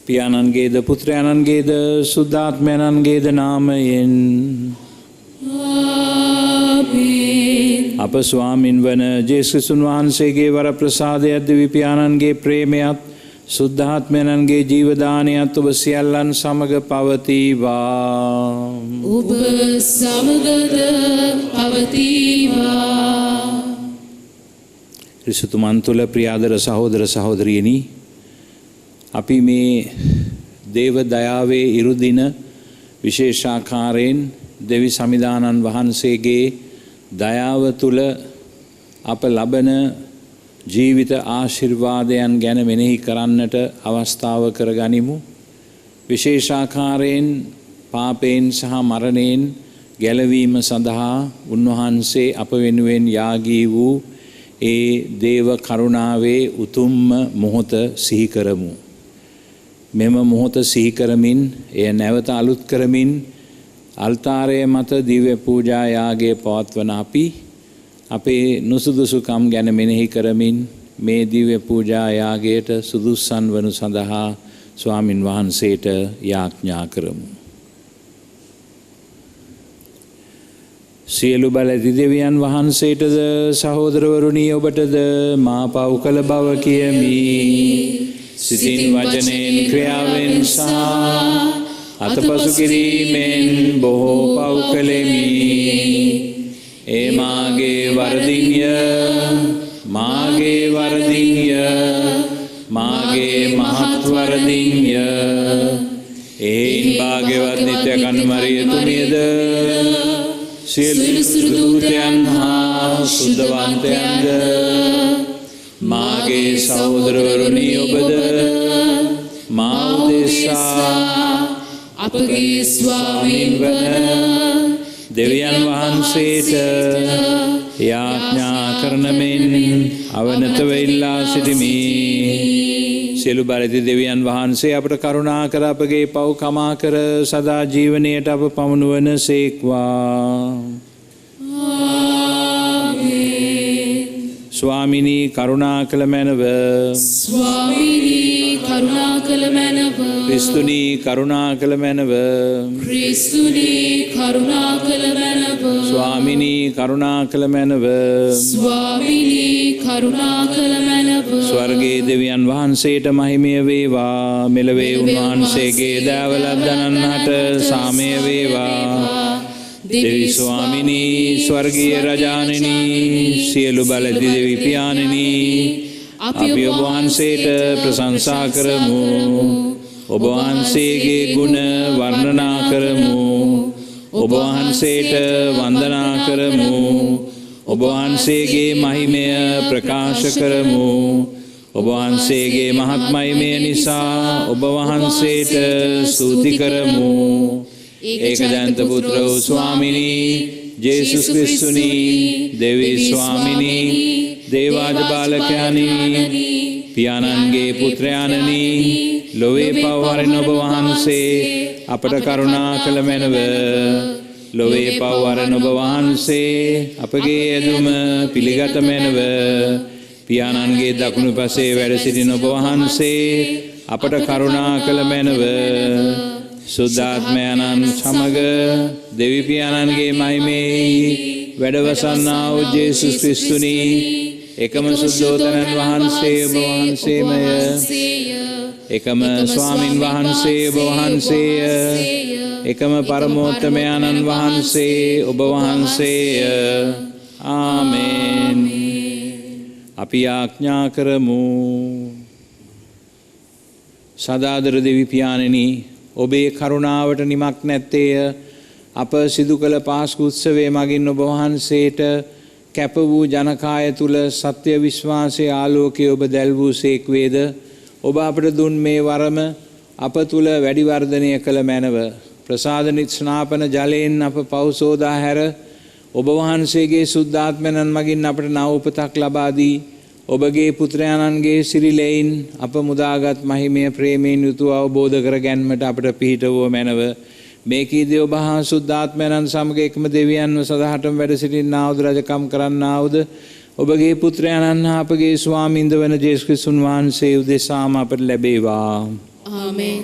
පියාණන්ගේද පුත්‍රයාණන්ගේද සුද්ධාත්මයන්ගේද නාමයෙන් අප ස්වාමින් වන ජේසුස් වහන්සේගේ වරප්‍රසාදයත් දිව්‍ය පියාණන්ගේ ප්‍රේමයත් සුද්ධාත්මයන්ගේ ජීවදානයත් ඔබ සියල්ලන් සමග පවතිවා. ඔබ සමගද පවතිවා. ක්‍රිස්තුමන් තුළ ප්‍රියාදර සහෝදර සහෝදරියනි, අපි මේ දේව දයාවේ ඉරුදින විශේෂාකාරයෙන් දෙවි සමිදානන් වහන්සේගේ දයාව තුළ අප ලබන ජීවිත ආශිර්වාදයන් ගැන මෙනෙහි කරන්නට අවස්ථාව කරගනිමු. විශේෂාකාරයෙන් පාපයෙන් සහ මරණයෙන් ගැලවීම සඳහා උන්වහන්සේ අප වෙනුවෙන් යාගී වූ ඒ දේව කරුණාවේ උතුම්ම මොහොත සිහි කරමු. මෙම මොහොත සිහි කරමින් එය නැවත අලුත් කරමින් අල්තාරය මත දිව්‍ය පූජා යාගය පවත්වන අපි අපේ නුසුදුසුකම් ගැන මෙනෙහි කරමින් මේ දිව්‍ය පූජා යාගයට සුදුස්සන් වනු සඳහා ස්වාමින් වහන්සේට යාඥා කරමු. සියලු බලැති දෙවියන් වහන්සේටද සහෝදරවරුනි ඔබටද මා පව් කළ බව කියමි. සිතින් වචනයෙන් ක්‍රියාවෙන් සහ අතපසු කිරීමෙන් බොහෝ පව් කළෙමි. ඒ මාගේ වරදින්ය, මාගේ වරදින්ය, මාගේ මහත් වරදින්ය. එයින් භාග්‍යවත් නිත්‍ය කන්මරිය තුමියද සියලු දූතයන් හා සුද්ධවන්තයන්ද මාගේ සහෝදරවරුනි ඔබද මා උදෙසා අපගේ ස්වාමීන් වන දෙවියන් වහන්සේට යාඥා කරන මෙන් අවනතව ඉල්ලා සිටිමි. සියලු බලති දෙවියන් වහන්සේ අපට කරුණා කර අපගේ පව් කමා කර සදා ජීවනයට අප පමුණුවන සේක්වා. ස්වාමිනී කරුණා කළ මැනව. ස්වාමිනී කරුණා කළ මැනව. ක්‍රිස්තුනී කරුණා කළ මැනව. ක්‍රිස්තුනී කරුණා කළ මැනව. ස්වාමිනී කරුණා කළ මැනව. ස්වාමිනී කරුණා කළ මැනව. ස්වර්ගයේ දෙවියන් වහන්සේට මහිමය වේවා. මෙලොවේ උන්වහන්සේගේ දෑවලත් දනන්නට සාමය වේවා. දෙවි ස්වාමිනී ස්වර්ගීය රජාණෙනි සියලු බලති දෙවි පියාණෙනි අපි ඔබ වහන්සේට ප්‍රශංසා කරමු. ඔබ වහන්සේගේ ගුණ වර්ණනා කරමු. ඔබ වහන්සේට වන්දනා කරමු. ඔබ වහන්සේගේ මහිමය ප්‍රකාශ කරමු. ඔබ වහන්සේගේ මහත් මහිමය නිසා ඔබ වහන්සේට ස්තුති කරමු. ඒකදන්ත පුත්‍ර වූ ස්වාමිනී ජේසුස් ක්‍රිස්තුනී දෙවි ස්වාමිනී දේවාජ බාලකයනි පියාණන්ගේ පුත්‍රයාණනි ලොවේ පවවරණ ඔබ වහන්සේ අපට කරුණා කළ මැනව. ලොවේ පවවරණ ඔබ වහන්සේ අපගේ ඇදුම පිළිගත මැනව. පියාණන්ගේ දකුණු පසේ වැඩ සිටින ඔබ වහන්සේ අපට කරුණා කළ මැනව. සුද්ධාත්මයන්න් සමග දෙවි පියාණන්ගේ මහිමෙහි වැඩවසන්නා වූ ජේසුස් ක්‍රිස්තුනි එකම සුද්ධෝතනන් වහන්සේ ඔබ වහන්සේමය. එකම ස්වාමින් වහන්සේ ඔබ වහන්සේය. එකම පරමෝත්තමයන්න් වහන්සේ ඔබ වහන්සේය. ආමේන්. අපි යාඥා කරමු. සදාදර දෙවි පියාණෙනි ඔබේ කරුණාවට නිමක් නැත්තේය. අප සිදු කළ පාස්කු උත්සවයේ මගින් ඔබ වහන්සේට කැප වූ ජනකාය තුල සත්‍ය විශ්වාසයේ ආලෝකය ඔබ දැල් වූ සේක් වේද. ඔබ අපට දුන් මේ වරම අප තුල වැඩි වර්ධනය කළ මැනව. ප්‍රසාද ස්නාපන ජලයෙන් අප පව් සෝදා හැර ඔබ වහන්සේගේ සුද්ධාත්මයන් මගින් අපට නව උපතක් ලබා දී ඔබගේ පුත්‍රයාණන්ගේ සිරිලෙයින් අප මුදාගත් මහිමය ප්‍රේමයෙන් යුතුව අවබෝධ කර ගැනීමට අපට පිහිට වූ මැනව. මේකීදී ඔබ හා සුද්ධාත්මයන් සමග එකම දෙවියන්ව සදාහටම වැඩ සිටින්නාවුද රජකම් කරන්නාවුද ඔබගේ පුත්‍රයාණන් හා අපගේ ස්වාමින්ද වන ජේසුස් ක්‍රිස්තුන් වහන්සේ උදෙසාම අපට ලැබේවා. ආමෙන්.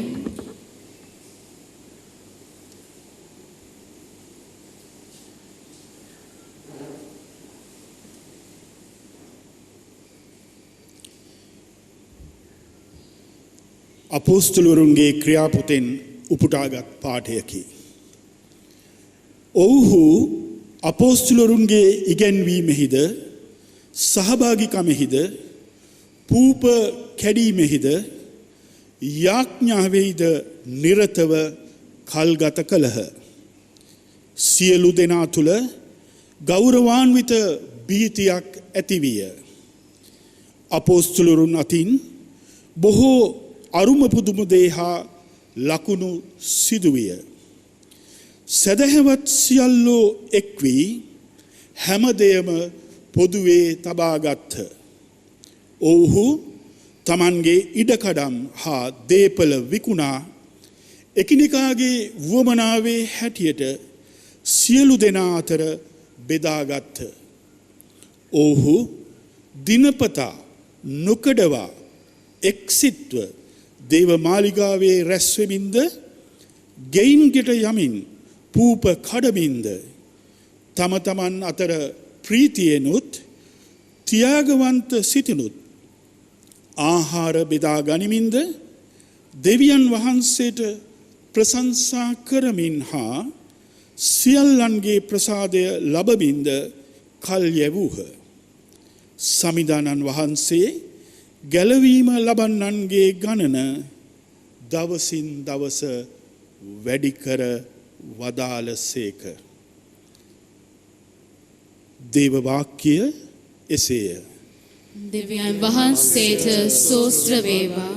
අපෝස්තලවරුන්ගේ ක්‍රියාපොතෙන් උපුටාගත් පාඨයකි. ඔව්හු අපෝස්තලවරුන්ගේ ඉගැන්වීමෙහිද සහභාගිකමෙහිද පූප කැඩීමෙහිද යාඥාවෙහිද නිරතව කල්ගත කළහ. සියලු දෙනා තුළ ගෞරවාන්විත භීතියක් ඇතිවිය. අපෝස්තලවරුන් අතින් බොහෝ අරුම පුදුම දේ හා ලකුණු සිදුවිය. සැදැහැවත් සියල්ලෝ එක් වී හැම දෙයම පොදුවේ තබාගත්හ. ඔවුහු තමන්ගේ ඉඩකඩම් හා දේපල විකුණා එකිනෙකාගේ වුවමනාවේ හැටියට සියලු දෙනා අතර බෙදාගත්හ. ඔවුහු දිනපතා නොකඩවා එක්සිත්ව දේව මාලිගාවේ රැස්වෙමින්ද ගෙයින්ගෙට යමින් පූප කඩමින්ද තම තමන් අතර ප්‍රීතියෙනුත් ත්‍යාගවන්ත සිටිනුත් ආහාර බෙදා ගනිමින්ද දෙවියන් වහන්සේට ප්‍රශංසා කරමින් හා සියල්ලන්ගේ ප්‍රසාදය ලබමින්ද කල් යැවූහ. සමිදානන් වහන්සේ ගැලවීම ලබන්නන්ගේ ගණන දවසින් දවස වැඩි කර වදාළසේක. දේව වාක්‍ය එසේය. දෙවියන් වහන්සේට ස්තෝත්‍ර වේවා.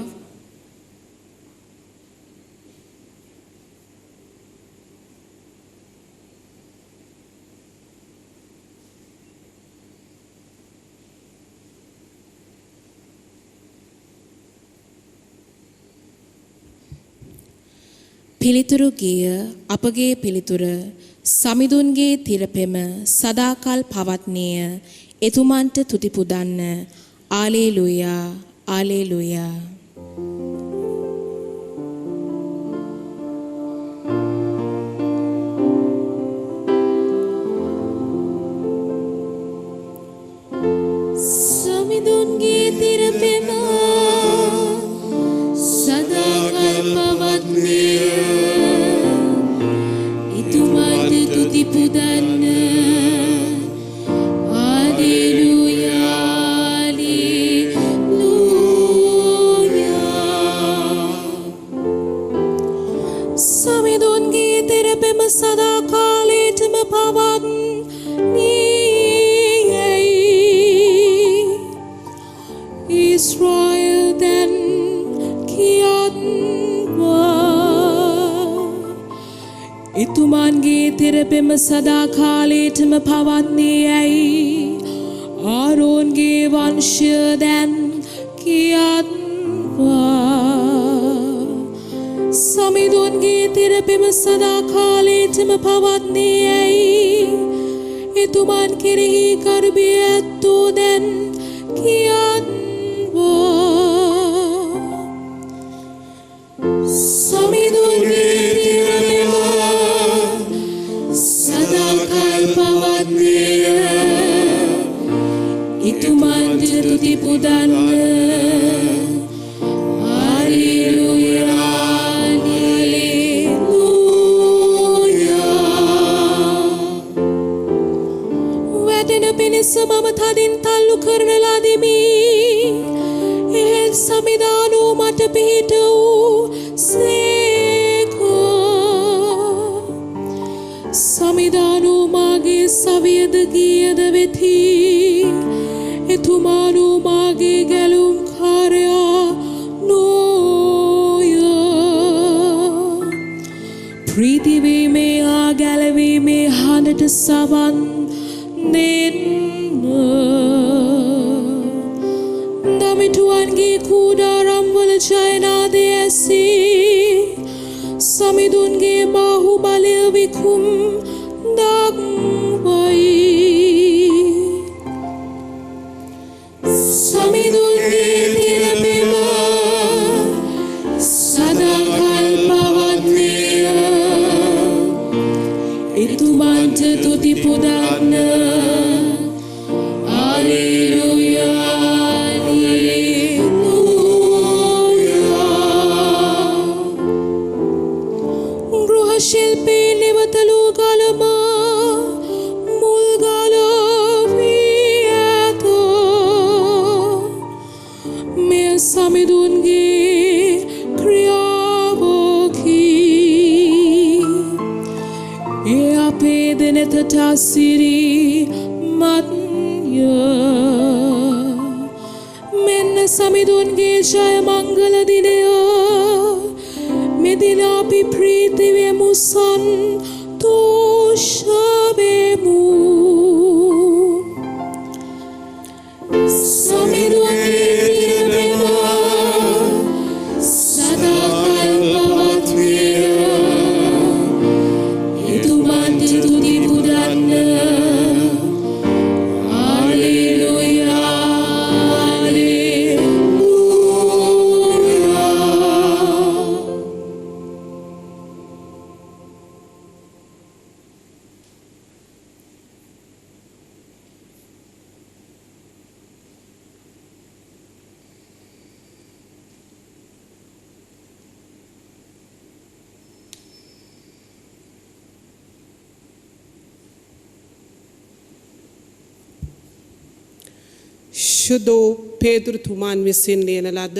පිළිතුරු ගිය අපගේ පිළිතුර සමිඳුන්ගේ තිරපෙම සදාකල් පවත්නේය. එතුමන්ට තුති පුදන්න. ආලේලුයා ආලේලුයා. සමිඳුන්ගේ තිරපෙම සදාකල් පවත්නේය. එතුමන්ට තුති පුදන්න. හalleluya හalleluya. සමිඳුන්ගේ තිරපෙම සදාකාලයටම පවත්නේය. Israel then එතුමන්ගේ තෙරපෙම සදාකාලයටම පවත්නේ ඇයි. ආරෝන්ගේ වංශය දැන් කියත්වා. සමිඳුන්ගේ තෙරපෙම සදාකාලයටම පවත්නේ ඇයි. එතුමන් කෙරෙහි ගර්භය ඇත්තෝ දැන් කියත්වා. සමිඳුන්ගේ තෙරපෙම සදාකල් පවත්නේය. එතුමන්ට තුති පුදන්න. හalleluya හalleluya. වැටෙන පිණිස මම තදින් තල්ලු කරන ලදිමි. එහෙත් සමිදානෝ මට පිහිට වූ සමිදානෝ මාගේ සවියද ගියද වෙති. එතුමානෝ මාගේ ගැලුම් කාර්යා නොය. ප්‍රීතිවීමේ හා ගැලවීමේ හඬට සවන් දෙන්න. දමිටුවන්ගේ කූඩාරම්වල ජයනාදය ඇසී. සමිඳුන්ගේ බාහු බලය විකුම් දක්වයි. සමිඳුන්ගේ තිරපෙම සදාකල් පවත්නේය. එතුමන්ට තුති පුදන්න. ශිල්පී නිවතලු ගලමා මුල් ගලවී ඇත. මෙය සමිඳුන්ගේ ක්‍රියාවකි. ඒ අපේ දෙනෙතට අසිරිමත්ය. මෙන්න සමිඳුන්ගේ ජය මංගල දිනය. මෙදින අපි ප්‍රීති වෙමු සන්තෝෂ වෙමු. සමිඳුන්ගේ දිනපෙම සදාකල් පවත්නේය. එතුමන්ට තුති පුදන්න. ශුද්ධෝ පේදුරුතුමන් විසින් ලියන ලද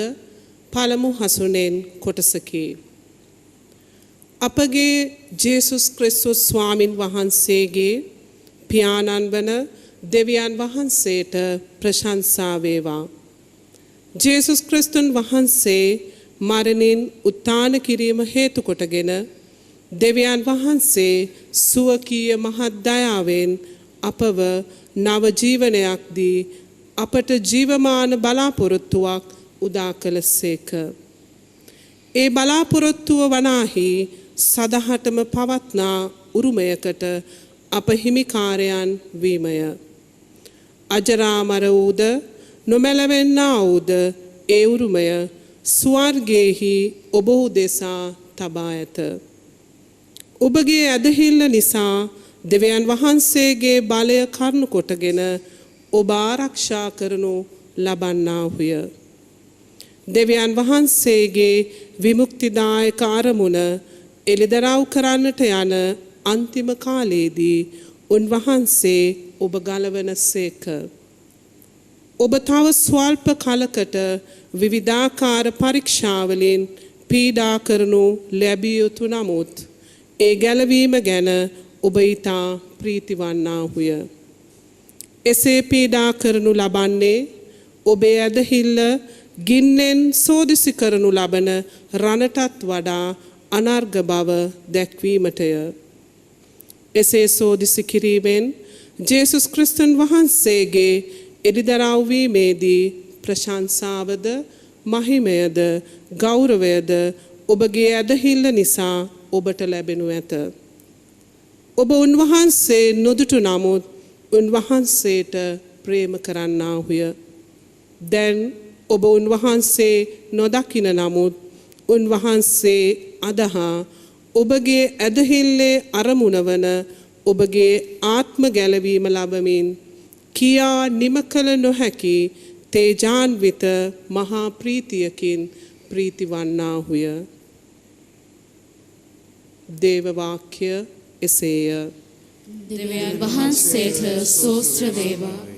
පළමු හසුනෙන් කොටසකි. අපගේ ජේසුස් ක්‍රිස්තුස් ස්වාමින් වහන්සේගේ පියාණන් වන දෙවියන් වහන්සේට ප්‍රශංසා වේවා. ජේසුස් ක්‍රිස්තුන් වහන්සේ මරණින් උත්ථාන කිරීම හේතු කොටගෙන දෙවියන් වහන්සේ සුවකීය මහත් දයාවෙන් අපව නව ජීවනයක් දී අපට ජීවමාන බලාපොරොත්තුවක් උදා කළසේක. ඒ බලාපොරොත්තුව වනාහි සදහටම පවත්නා උරුමයකට අප හිමිකාරයන් වීමය. අජරාමර වූද නොමැලවෙන්නා වූද ඒ උරුමය ස්වර්ගයේහි ඔබ උදෙසා තබා ඇත. ඔබගේ ඇදහිල්ල නිසා දෙවියන් වහන්සේගේ බලය කරුණු කොටගෙන ඔබ ආරක්ෂා කරනු ලබන්නාහුය. දෙවියන් වහන්සේගේ විමුක්තිදායක අරමුණ එළිදරව් කරන්නට යන අන්තිම කාලයේදී උන්වහන්සේ ඔබ ගලවන සේක. ඔබ තව ස්වල්ප කලකට විවිධාකාර පරීක්ෂාවලින් පීඩා කරනු ලැබිය යුතු නමුත් ඒ ගැලවීම ගැන ඔබ ඊතා ප්‍රීතිවන්නාහුය. එසේ පීඩා කරනු ලබන්නේ ඔබේ ඇදහිල්ල ගින්නෙන් සෝදිසි කරනු ලබන රණටත් වඩා අනර්ග බව දැක්වීමටය. එසේ සෝදිසි කිරීමෙන් ජේසුස් ක්‍රිස්තුන් වහන්සේගේ එළිදරව් වීමේදී ප්‍රශංසාවද මහිමයද ගෞරවයද ඔබගේ ඇදහිල්ල නිසා ඔබට ලැබෙනු ඇත. ඔබ උන්වහන්සේ නොදුටු නමුත් උන්වහන්සේට ප්‍රේම කරන්නාහුය. දැන් ඔබ උන්වහන්සේ නොදකින නමුත් උන්වහන්සේ අදහා ඔබගේ ඇදහිල්ලේ අරමුණ වන ඔබගේ ආත්ම ගැලවීම ලබමින් කියා නිම කළ නොහැකි තේජාන්විත මහා ප්‍රීතියකින් ප්‍රීතිවන්නාහුය. දේව වාක්‍ය එසේය. දෙවියන් වහන්සේට ස්තෝත්‍ර වේවා.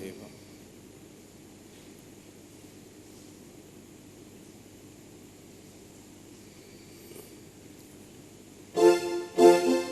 Hallelujah.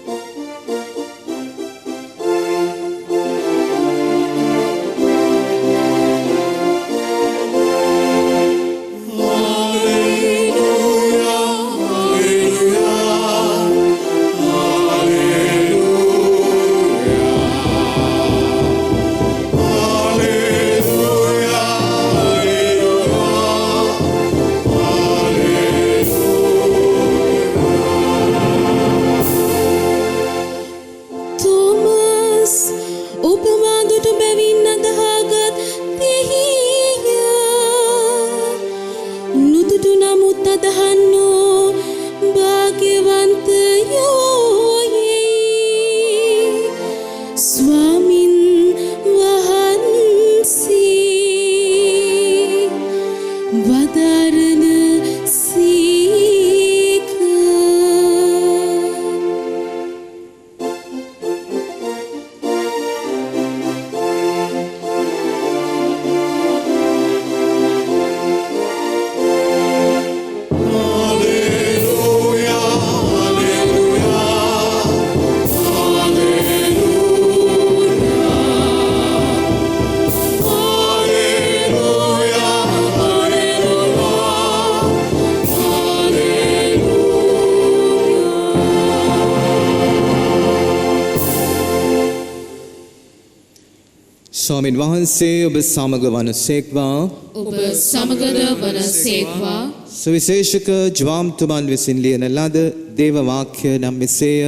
ස්වාමින් වහන්සේ ඔබ සමග වනසේක්වා. ඔබ සමගද වනසේක්වා. සුවිශේෂක ජ්වාම්තුමන් විසින් ලියන ලද දේව වාක්‍ය නම් මෙසේය.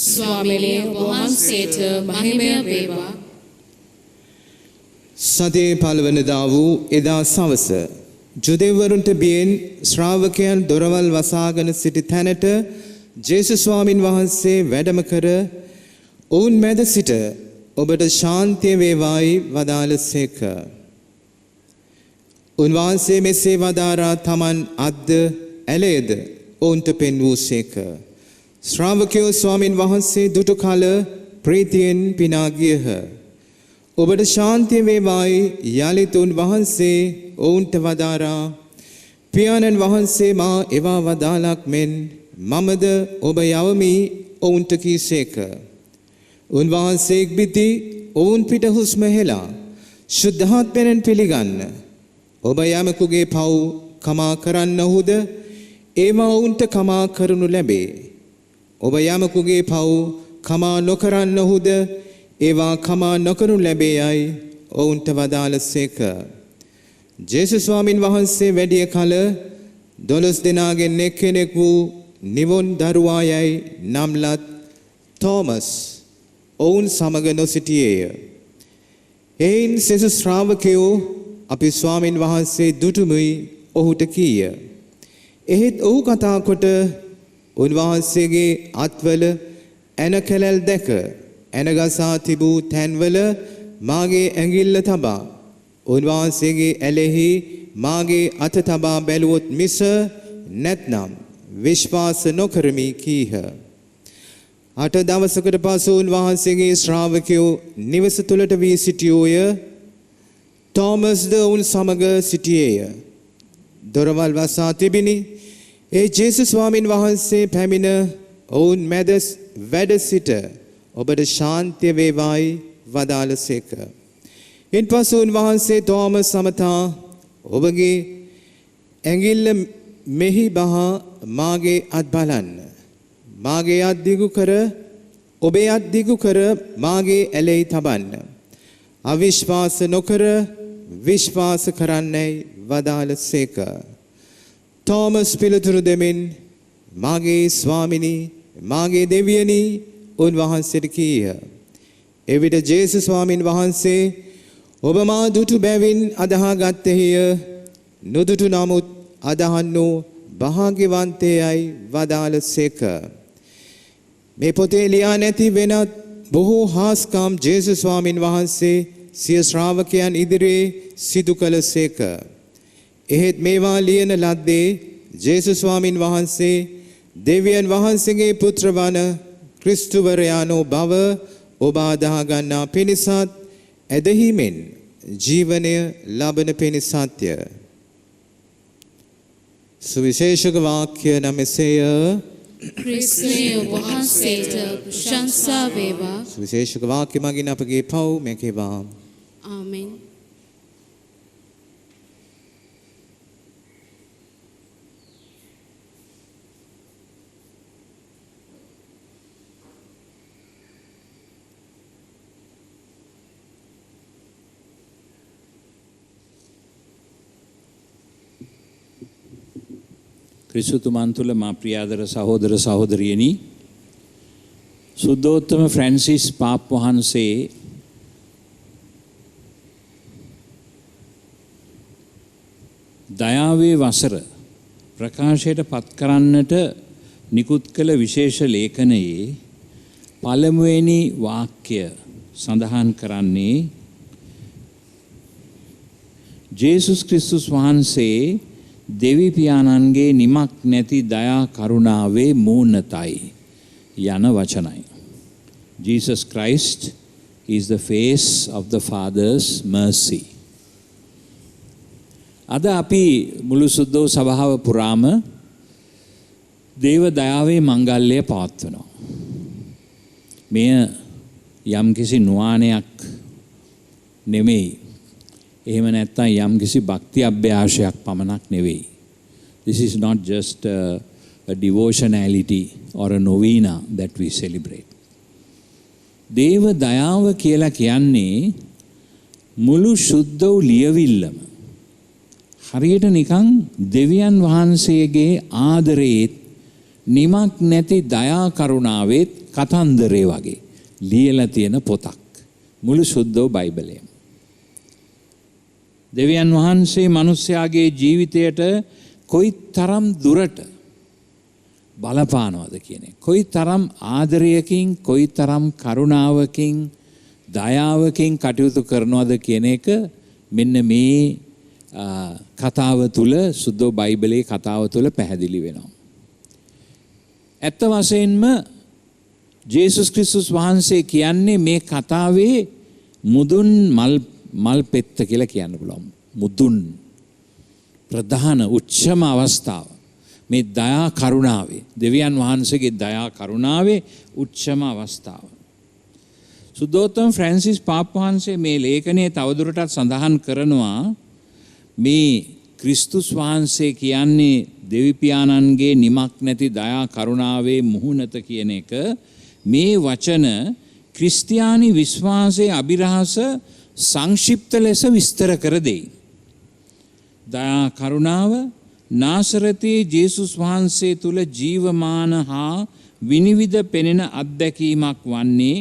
ස්වාමිනේ වහන්සේට මහිමය වේවා. සතියේ පළවනදා වූ එදා සවස ජුදෙව්වරුන්ට බියෙන් ශ්‍රාවකයන් දොරවල් වසාගෙන සිටි තැනට ජේසුස් ස්වාමින් වහන්සේ වැඩම කර ඔවුන් මැද සිට ඔබට ශාන්තිය වේවායි වදාළසේක. උන්වහන්සේ මෙසේ වදාරා තමන් අද්ද ඇලේද ඔවුන්ට පෙන්වූසේක. ශ්‍රාවකයෝ ස්වාමින් වහන්සේ දුටු කල ප්‍රීතියෙන් පිනා ගියහ. ඔබට ශාන්තිය වේවායි යලිත් උන්වහන්සේ ඔවුන්ට වදාරා පියාණන් වහන්සේ මා එවා වදාළක් මෙන් මමද ඔබ යවමි ඔවුන්ට කීසේක. උන්වහන්සේ ඉක්බිති ඔවුන් පිට හුස්ම හෙලා ශුද්ධාත්මයෙන් පිළිගන්න. ඔබ යමකුගේ පව් කමා කරන්නහුද ඒවා ඔවුන්ට කමා කරනු ලැබේ. ඔබ යමකුගේ පව් කමා නොකරන්නහුද ඒවා කමා නොකරනු ලැබේයයි ඔවුන්ට වදාළසේක. ජේසුස් ස්වාමින් වහන්සේ වැඩිය කල 12 දෙනාගෙන් එක්කෙනෙක් වූ නිවොන් දරුවායයි නම්ලත් තෝමස් ඔවුන් සමග නොසිටියේය. එයින් සෙසු ශ්‍රාවකයෝ අපි ස්වාමින් වහන්සේ දුටුමුයි ඔහුට කීය. එහෙත් ඔහු කතා කොට උන්වහන්සේගේ අත්වල ඇන කැලැල් දැක ඇනගසා තිබූ තැන්වල මාගේ ඇඟිල්ල තබා උන්වහන්සේගේ ඇලෙහි මාගේ අත තබා බැලුවොත් මිස නැත්නම් විශ්වාස නොකරමි කීහ. 8 දවසකට පසු උන්වහන්සේගේ ශ්‍රාවකයෝ නිවස තුළට වී සිටියෝය. තෝමස්ද ඔවුන් සමග සිටියේය. දොරවල් වසා තිබිනි. ඒ ජේසුස් ස්වාමින් වහන්සේ පැමිණ ඔවුන් මැද වැඩ සිට ඔබට ශාන්තිය වේවායි වදාළසේක. ඉන්පසු උන්වහන්සේ තෝමස් සමතා ඔබගේ ඇඟිල්ල මෙහි බහා මාගේ අත් බලන්න. මාගේ අත් දිගු කර ඔබේ අත් දිගු කර මාගේ ඇලෙහි තබන්න. අවිශ්වාස නොකර විශ්වාස කරන්නයි වදාළසේක. තෝමස් පිළිතුරු දෙමින් මාගේ ස්වාමිනී මාගේ දෙවියනි උන්වහන්සේට කීය. එවිට ජේසුස් ස්වාමින් වහන්සේ ඔබ මා දුටු බැවින් අදහා ගත්තේය. නොදුටු නමුත් අදහන්නෝ භාග්‍යවන්තයයි වදාළසේක. මේ පොතේ ලියා නැති වෙනත් බොහෝ හාස්කම් ජේසුස් ස්වාමින් වහන්සේ සිය ශ්‍රාවකයන් ඉදිරියේ සිදු කළසේක. එහෙත් මේවා ලියන ලද්දේ ජේසුස් ස්වාමින් වහන්සේ දෙවියන් වහන්සේගේ පුත්‍ර වන ක්‍රිස්තුවරයාණෝ බව ඔබ අදහා ගන්නා පිණිසත් ඇදහිමෙන් ජීවනය ලබන පිණිසත්ය. සුවිශේෂක වාක්‍ය නම් එසේය. ක්‍රිස්තුවේ වහන්සේට ප්‍රශංසා වේවා. සුවිශේෂක වාක්‍ය මගින් අපගේ පව් මෙකේවා. ආමෙන්. ක්‍රිස්තුතුමන් තුළ මා ප්‍රියාදර සහෝදර සහෝදරියනි, සුද්ධෝත්තම ෆ්‍රැන්සිස් පාප් වහන්සේ දයාවේ වසර ප්‍රකාශයට පත් කරන්නට නිකුත් කළ විශේෂ ලේඛනයේ පළමුවෙනි වාක්‍ය සඳහන් කරන්නේ ජේසුස් ක්‍රිස්තුස් වහන්සේ දෙවි පියාණන්ගේ නිමක් නැති දයා කරුණාවේ මූණතයි යන වචනයි. Jesus Christ is the face of the Father's mercy. අද අපි මුළු සුද්ධෝ සභාව පුරාම දේව දයාවේ මංගල්‍යය පවත්වනවා. මෙය යම්කිසි නුවාණයක් නෙමෙයි. එහෙම නැත්නම් යම්කිසි භක්ති අභ්‍යාසයක් පමණක් නෙවෙයි. This is not just a devotionality or a novena that we celebrate. දේව දයාව කියලා කියන්නේ මුළු සුද්ධ වූ ලියවිල්ලම හරියට නිකන් දෙවියන් වහන්සේගේ ආදරේත් නිමක් නැති දයා කරුණාවෙත් කතන්දරේ වගේ ලියලා තියෙන පොතක් මුළු සුද්ධ වූ බයිබලයම. දෙවියන් වහන්සේ මිනිස්යාගේ ජීවිතයට කොයි තරම් දුරට බලපානවද කියන එක. කොයි තරම් ආදරයකින් කොයි තරම් කරුණාවකින් දයාවකින් කටයුතු කරනවද කියන එක මෙන්න මේ කතාව තුළ සුද්ධ බයිබලයේ කතාව තුළ පැහැදිලි වෙනවා. ඇත්ත වශයෙන්ම ජේසුස් ක්‍රිස්තුස් වහන්සේ කියන්නේ මේ කතාවේ මුදුන් මල් පෙත්ත කියලා කියන්න පුළුවන්. මුදුන් ප්‍රධාන උච්චම අවස්ථාව මේ දයා කරුණාවේ දෙවියන් වහන්සේගේ දයා කරුණාවේ උච්චම අවස්ථාව. සුද්ධෝත්තම ෆ්‍රැන්සිස් පාප් වහන්සේ මේ ලේඛනයේ තවදුරටත් සඳහන් කරනවා මේ ක්‍රිස්තුස් වහන්සේ කියන්නේ දෙවිපියාණන්ගේ නිමක් නැති දයා කරුණාවේ මුහුණත කියන එක මේ වචන ක්‍රිස්තියානි විශ්වාසයේ අභිරහස සංක්ෂිප්ත ලෙස විස්තර කර දෙයි. දයා කරුණාව නාසරතේ ජේසුස් වහන්සේ තුල ජීවමාන හා විනිවිද පෙනෙන අත්දැකීමක් වන්නේ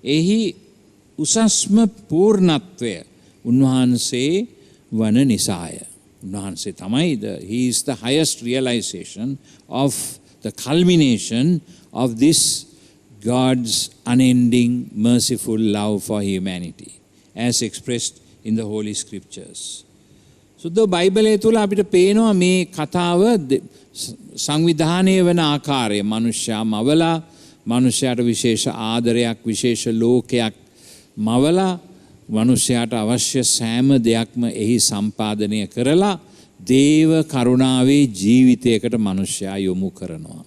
එහි උසස්ම පූර්ණත්වය උන්වහන්සේ වන නිසාය. උන්වහන්සේ තමයි he is the highest realization of the culmination of this God's unending merciful love for humanity as expressed in the Holy Scriptures. සුද්ධ බයිබලයේ තුල අපිට පේනවා මේ කතාව සංවිධානය වෙන ආකාරය. මනුෂ්‍යයා මවලා මනුෂ්‍යයාට විශේෂ ආදරයක් විශේෂ ලෝකයක් මවලා මනුෂ්‍යයාට අවශ්‍ය සෑම දෙයක්ම එහි සම්පාදනය කරලා දේව කරුණාවේ ජීවිතයකට මනුෂ්‍යයා යොමු කරනවා.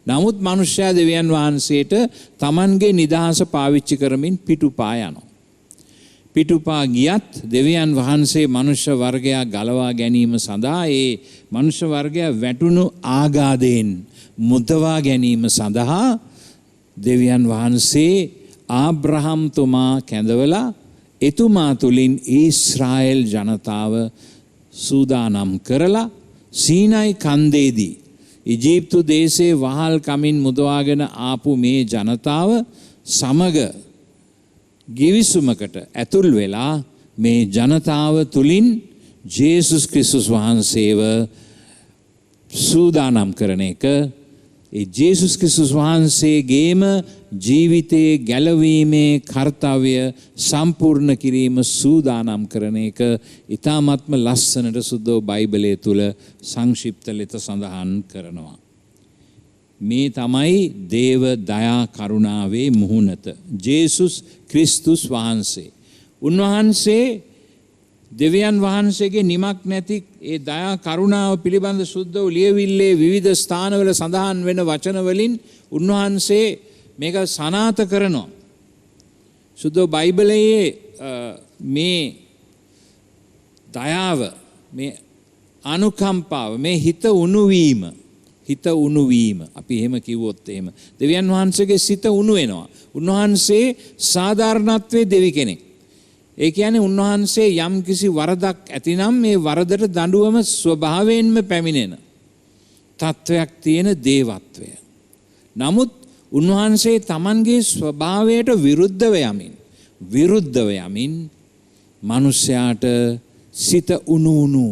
නමුත් මනුෂ්‍යයා දෙවියන් වහන්සේට තමන්ගේ නිදහස පාවිච්චි කරමින් පිටුපා යනවා. පිටුපා ගියත් දෙවියන් වහන්සේ මනුෂ්‍ය වර්ගයා ගලවා ගැනීම සඳහා ඒ මනුෂ්‍ය වර්ගයා වැටුණු ආගාධයෙන් මුදවා ගැනීම සඳහා දෙවියන් වහන්සේ ආබ්‍රහම්තුමා කැඳවලා එතුමා තුලින් ඊශ්‍රායෙල් ජනතාව සූදානම් කරලා සීනයි කන්දේදී ඉජිප්තු දේශේ වහල් කමින් මුදවාගෙන ආපු මේ ජනතාව සමග ගිවිසුමකට ඇතුල් වෙලා මේ ජනතාව තුලින් ජේසුස් ක්‍රිස්තුස් වහන්සේව සූදානම් කරන එක ඒ ජේසුස් ක්‍රිස්තුස් වහන්සේගේම ජීවිතයේ ගැලවීමේ කාර්යය සම්පූර්ණ කිරීම සූදානම් කරන එක ඊ타ත්ම ලස්සනට සුද්ධ බයිබලයේ තුල සංක්ෂිප්ත ලෙස සඳහන් කරනවා. මේ තමයි දේව දයා කරුණාවේ මුහුණත ජේසුස් ක්‍රිස්තුස් වහන්සේ. උන්වහන්සේ දෙවියන් වහන්සේගේ නිමක් නැති ඒ දයා කරුණාව පිළිබඳ සුද්ධ වූ ලියවිල්ලේ විවිධ ස්ථානවල සඳහන් වෙන වචන වලින් උන්වහන්සේ මේක සනාථ කරනවා. සුද්ධ බයිබලයේ මේ දයාව මේ අනුකම්පාව මේ හිත උණුවීම අපි එහෙම කිව්වොත් එහෙම දෙවියන් වහන්සේගේ සිත උණු වෙනවා. උන්වහන්සේ සාධාරණත්වයේ දෙවි කෙනෙක්. ඒ කියන්නේ උන්වහන්සේ යම් කිසි වරදක් ඇතිනම් මේ වරදට දඬුවම ස්වභාවයෙන්ම පැමිණෙන තත්වයක් තියෙන දේවත්වය. නමුත් උන්වහන්සේ Tamanගේ ස්වභාවයට විරුද්ධව යමින් මිනිසයාට සිත උණු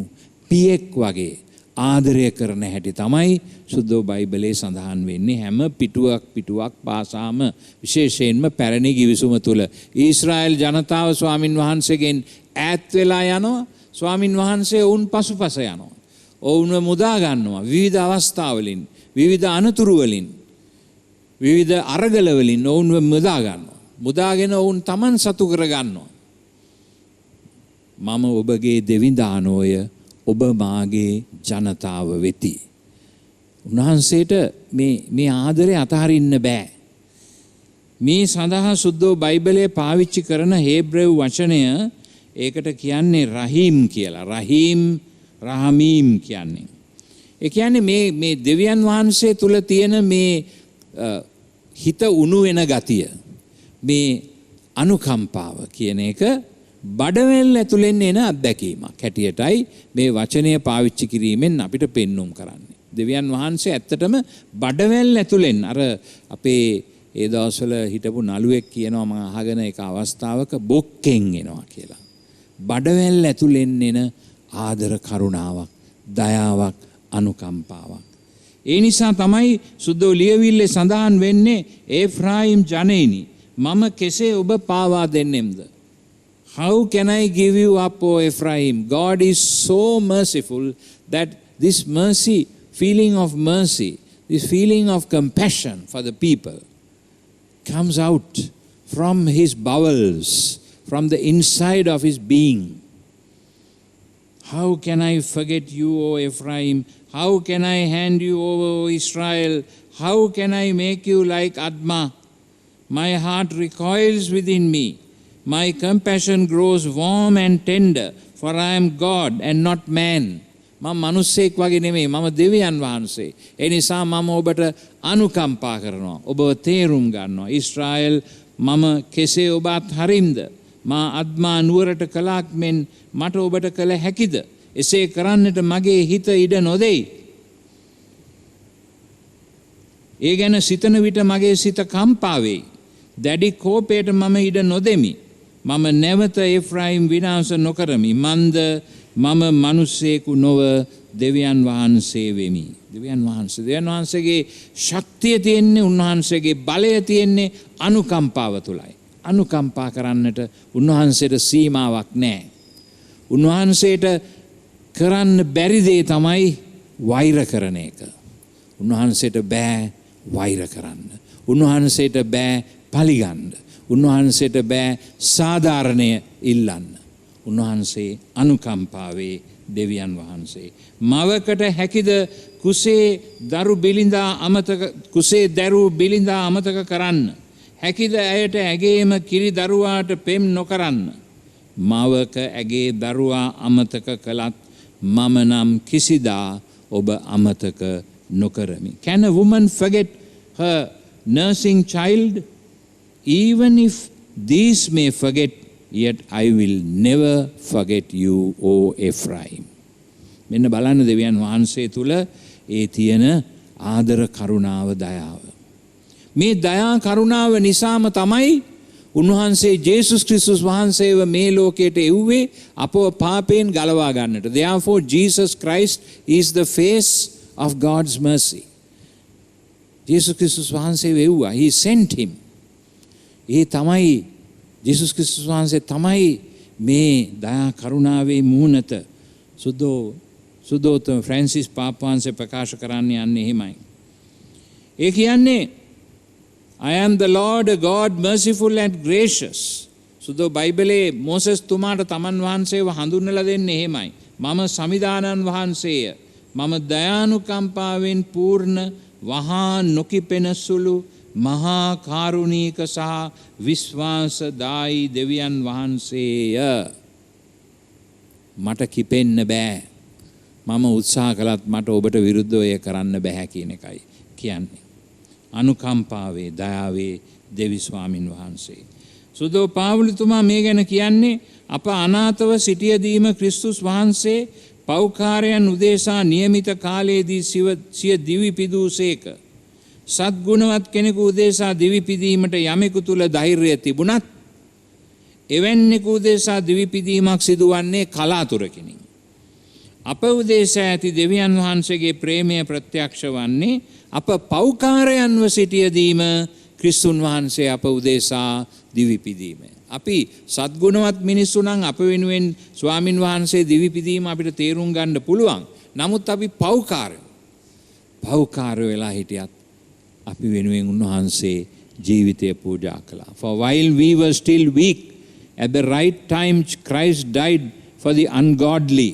පියෙක් වගේ ආදරය කරන හැටි තමයි සුද්ධ බයිබලයේ සඳහන් වෙන්නේ. හැම පිටුවක් පාසාම විශේෂයෙන්ම පැරණි ගිවිසුම තුල ඊශ්‍රායෙල් ජනතාව ස්වාමින් වහන්සේගෙන් ඈත් වෙලා යනවා. ස්වාමින් වහන්සේ වුන් පසුපස යනවා. ඔවුන්ව මුදා ගන්නවා විවිධ අවස්ථාවලින් විවිධ අනතුරු වලින් විවිධ අරගල වලින් ඔවුන්ව මුදා ගන්නවා. මුදාගෙන ඔවුන් Taman සතු කර ගන්නවා. මම ඔබගේ දෙවිදානෝය ඔබ මාගේ ජනතාව වෙති. උන්වහන්සේට මේ ආදරය අතහරින්න බෑ. මේ සඳහා සුද්ධ බයිබලයේ පාවිච්චි කරන හේබ්‍රෙව් වචනය ඒකට කියන්නේ රහීම් කියලා. රහමීම් කියන්නේ. ඒ කියන්නේ මේ දෙවියන් වහන්සේ තුල තියෙන මේ හිත උණු වෙන ගතිය මේ අනුකම්පාව කියන එක බඩවැල් ඇතුළෙන් එන අත්දැකීමක් හැටියටයි මේ වචනය පාවිච්චි කිරීමෙන් අපිට පෙන්눔 කරන්නේ. දෙවියන් වහන්සේ ඇත්තටම බඩවැල් ඇතුළෙන් අර අපේ ඒ දවස්වල හිටපු නළුවෙක් කියනවා මම අහගෙන එක අවස්ථාවක බොක්කෙන් එනවා කියලා. බඩවැල් ඇතුළෙන් එන ආදර කරුණාවක්, දයාවක්, අනුකම්පාවක්. ඒ නිසා තමයි සුද්ධෝ ලියවිල්ලේ සඳහන් වෙන්නේ ඒෆ්‍රායිම් ජනේනි මම කෙසේ ඔබ පාවා දෙන්නෙම්ද? How can I give you up, O Ephraim? God is so merciful that this mercy, feeling of mercy, this feeling of compassion for the people comes out from his bowels, from the inside of his being. How can I forget you, O Ephraim? How can I hand you over, O Israel? How can I make you like Admah? My heart recoils within me. My compassion grows warm and tender, for I am God and not man. මම මිනිස්සෙක් වගේ නෙමෙයි, මම දෙවියන් වහන්සේ. ඒ නිසා මම ඔබට අනුකම්පා කරනවා. ඔබව තේරුම් ගන්නවා. ඊශ්‍රායෙල් මම කෙසේ ඔබ අත්හරින්ද? මා අද්මා නුවරට කලාක් මෙන් මට ඔබට කළ හැකිද? එසේ කරන්නට මගේ හිත ඉඩ නොදෙයි. ඒ ගැන සිතන විට මගේ සිත කම්පා වෙයි. දැඩි කෝපයට මම ඉඩ නොදෙමි. මම නැවත එෆ්‍රායිම් විනාශ නොකරමි. මන්ද මම මිනිසෙකු නොව දෙවියන් වහන්සේ වෙමි. දෙවියන් වහන්සේගේ ශක්තිය තියෙන්නේ, උන්වහන්සේගේ බලය තියෙන්නේ අනුකම්පාව තුලයි. අනුකම්පා කරන්නට උන්වහන්සේට සීමාවක් නැහැ. උන්වහන්සේට කරන්න බැරි දේ තමයි වෛර කරන එක. උන්වහන්සේට බෑ වෛර කරන්න. උන්වහන්සේට බෑ පලිගන්න. උන්වහන්සේට බෑ සාධාරණය ඉල්ලන්න. උන්වහන්සේ අනුකම්පාවේ දෙවියන් වහන්සේ. මවකට හැකිද කුසේ දරු බිලිඳා අමතක කරන්න? හැකිද ඇයට ඇගේම කිරි දරුවාට පෙම් නොකරන්න? මවක ඇගේ දරුවා අමතක කළත් මම නම් කිසිදා ඔබ අමතක නොකරමි. Can a woman forget her nursing child? Even if these may forget, yet I will never forget you, O Ephraim. මෙන්න බලන්න දෙවියන් වහන්සේ තුල ඒ තියෙන ආදර කරුණාව දයාව. මේ දයා කරුණාව නිසාම තමයි උන්වහන්සේ ජේසුස් ක්‍රිස්තුස් වහන්සේව මේ ලෝකයට එව්වේ අපව පාපයෙන් ගලවා ගන්නට. Therefore Jesus Christ is the face of God's mercy. ජේසුස් ක්‍රිස්තුස් වහන්සේව එව්වා. He sent him. ඒ තමයි ජේසුස් ක්‍රිස්තුස් වහන්සේ තමයි මේ දයා කරුණාවේ මූණත සුදෝතම ෆ්‍රැන්සිස් පාපවහන්සේ ප්‍රකාශ කරන්න යන්නේ එහෙමයි. ඒ කියන්නේ I am the Lord, a God merciful and gracious. සුදෝ බයිබලයේ Moses තුමාට තමන් වහන්සේව හඳුන්වලා දෙන්නේ එහෙමයි. මම සමිදානන් වහන්සේය. මම දයානුකම්පාවෙන් පූර්ණ වහා නොකිපෙන සුළු මහා කාරුණික සහ විශ්වාසදායි දෙවියන් වහන්සේය. මට කිපෙන්න බෑ. මම උත්සාහ කළත් මට ඔබට විරුද්ධව එය කරන්න බෑ කියන එකයි කියන්නේ. අනුකම්පාවේ දයාවේ දෙවි ස්වාමින් වහන්සේ. සුදෝ පාවුලතුමා මේ ගැන කියන්නේ අප අනාථව සිටියදීම ක්‍රිස්තුස් වහන්සේ පෞකාරයන් උදෙසා නියමිත කාලයේදී සිය දිවි පිදූසේක. සත්ගුණවත් කෙනෙකු උදෙසා දිවි පිදීමට යමෙකු තුල ධෛර්යය තිබුණත් එවැන්නෙකු උදෙසා දිවි පිදීමක් සිදුවන්නේ කලාතුරකින්. අප උදෙසා ඇති දෙවියන් වහන්සේගේ ප්‍රේමය ප්‍රත්‍යක්ෂ වන්නේ අප පෞකාරයන්ව සිටියදීම ක්‍රිස්තුන් වහන්සේ අප උදෙසා දිවි පිදීම. අපි සත්ගුණවත් මිනිස්සු නම් අප වෙනුවෙන් ස්වාමින් වහන්සේ දිවි පිදීම අපිට තේරුම් ගන්න පුළුවන්. නමුත් අපි පෞකාරයෝ වෙලා හිටියත් අපි වෙනුවෙන් උන්වහන්සේ ජීවිතය පූජා කළා. For while we were still weak, at the right time Christ died for the ungodly.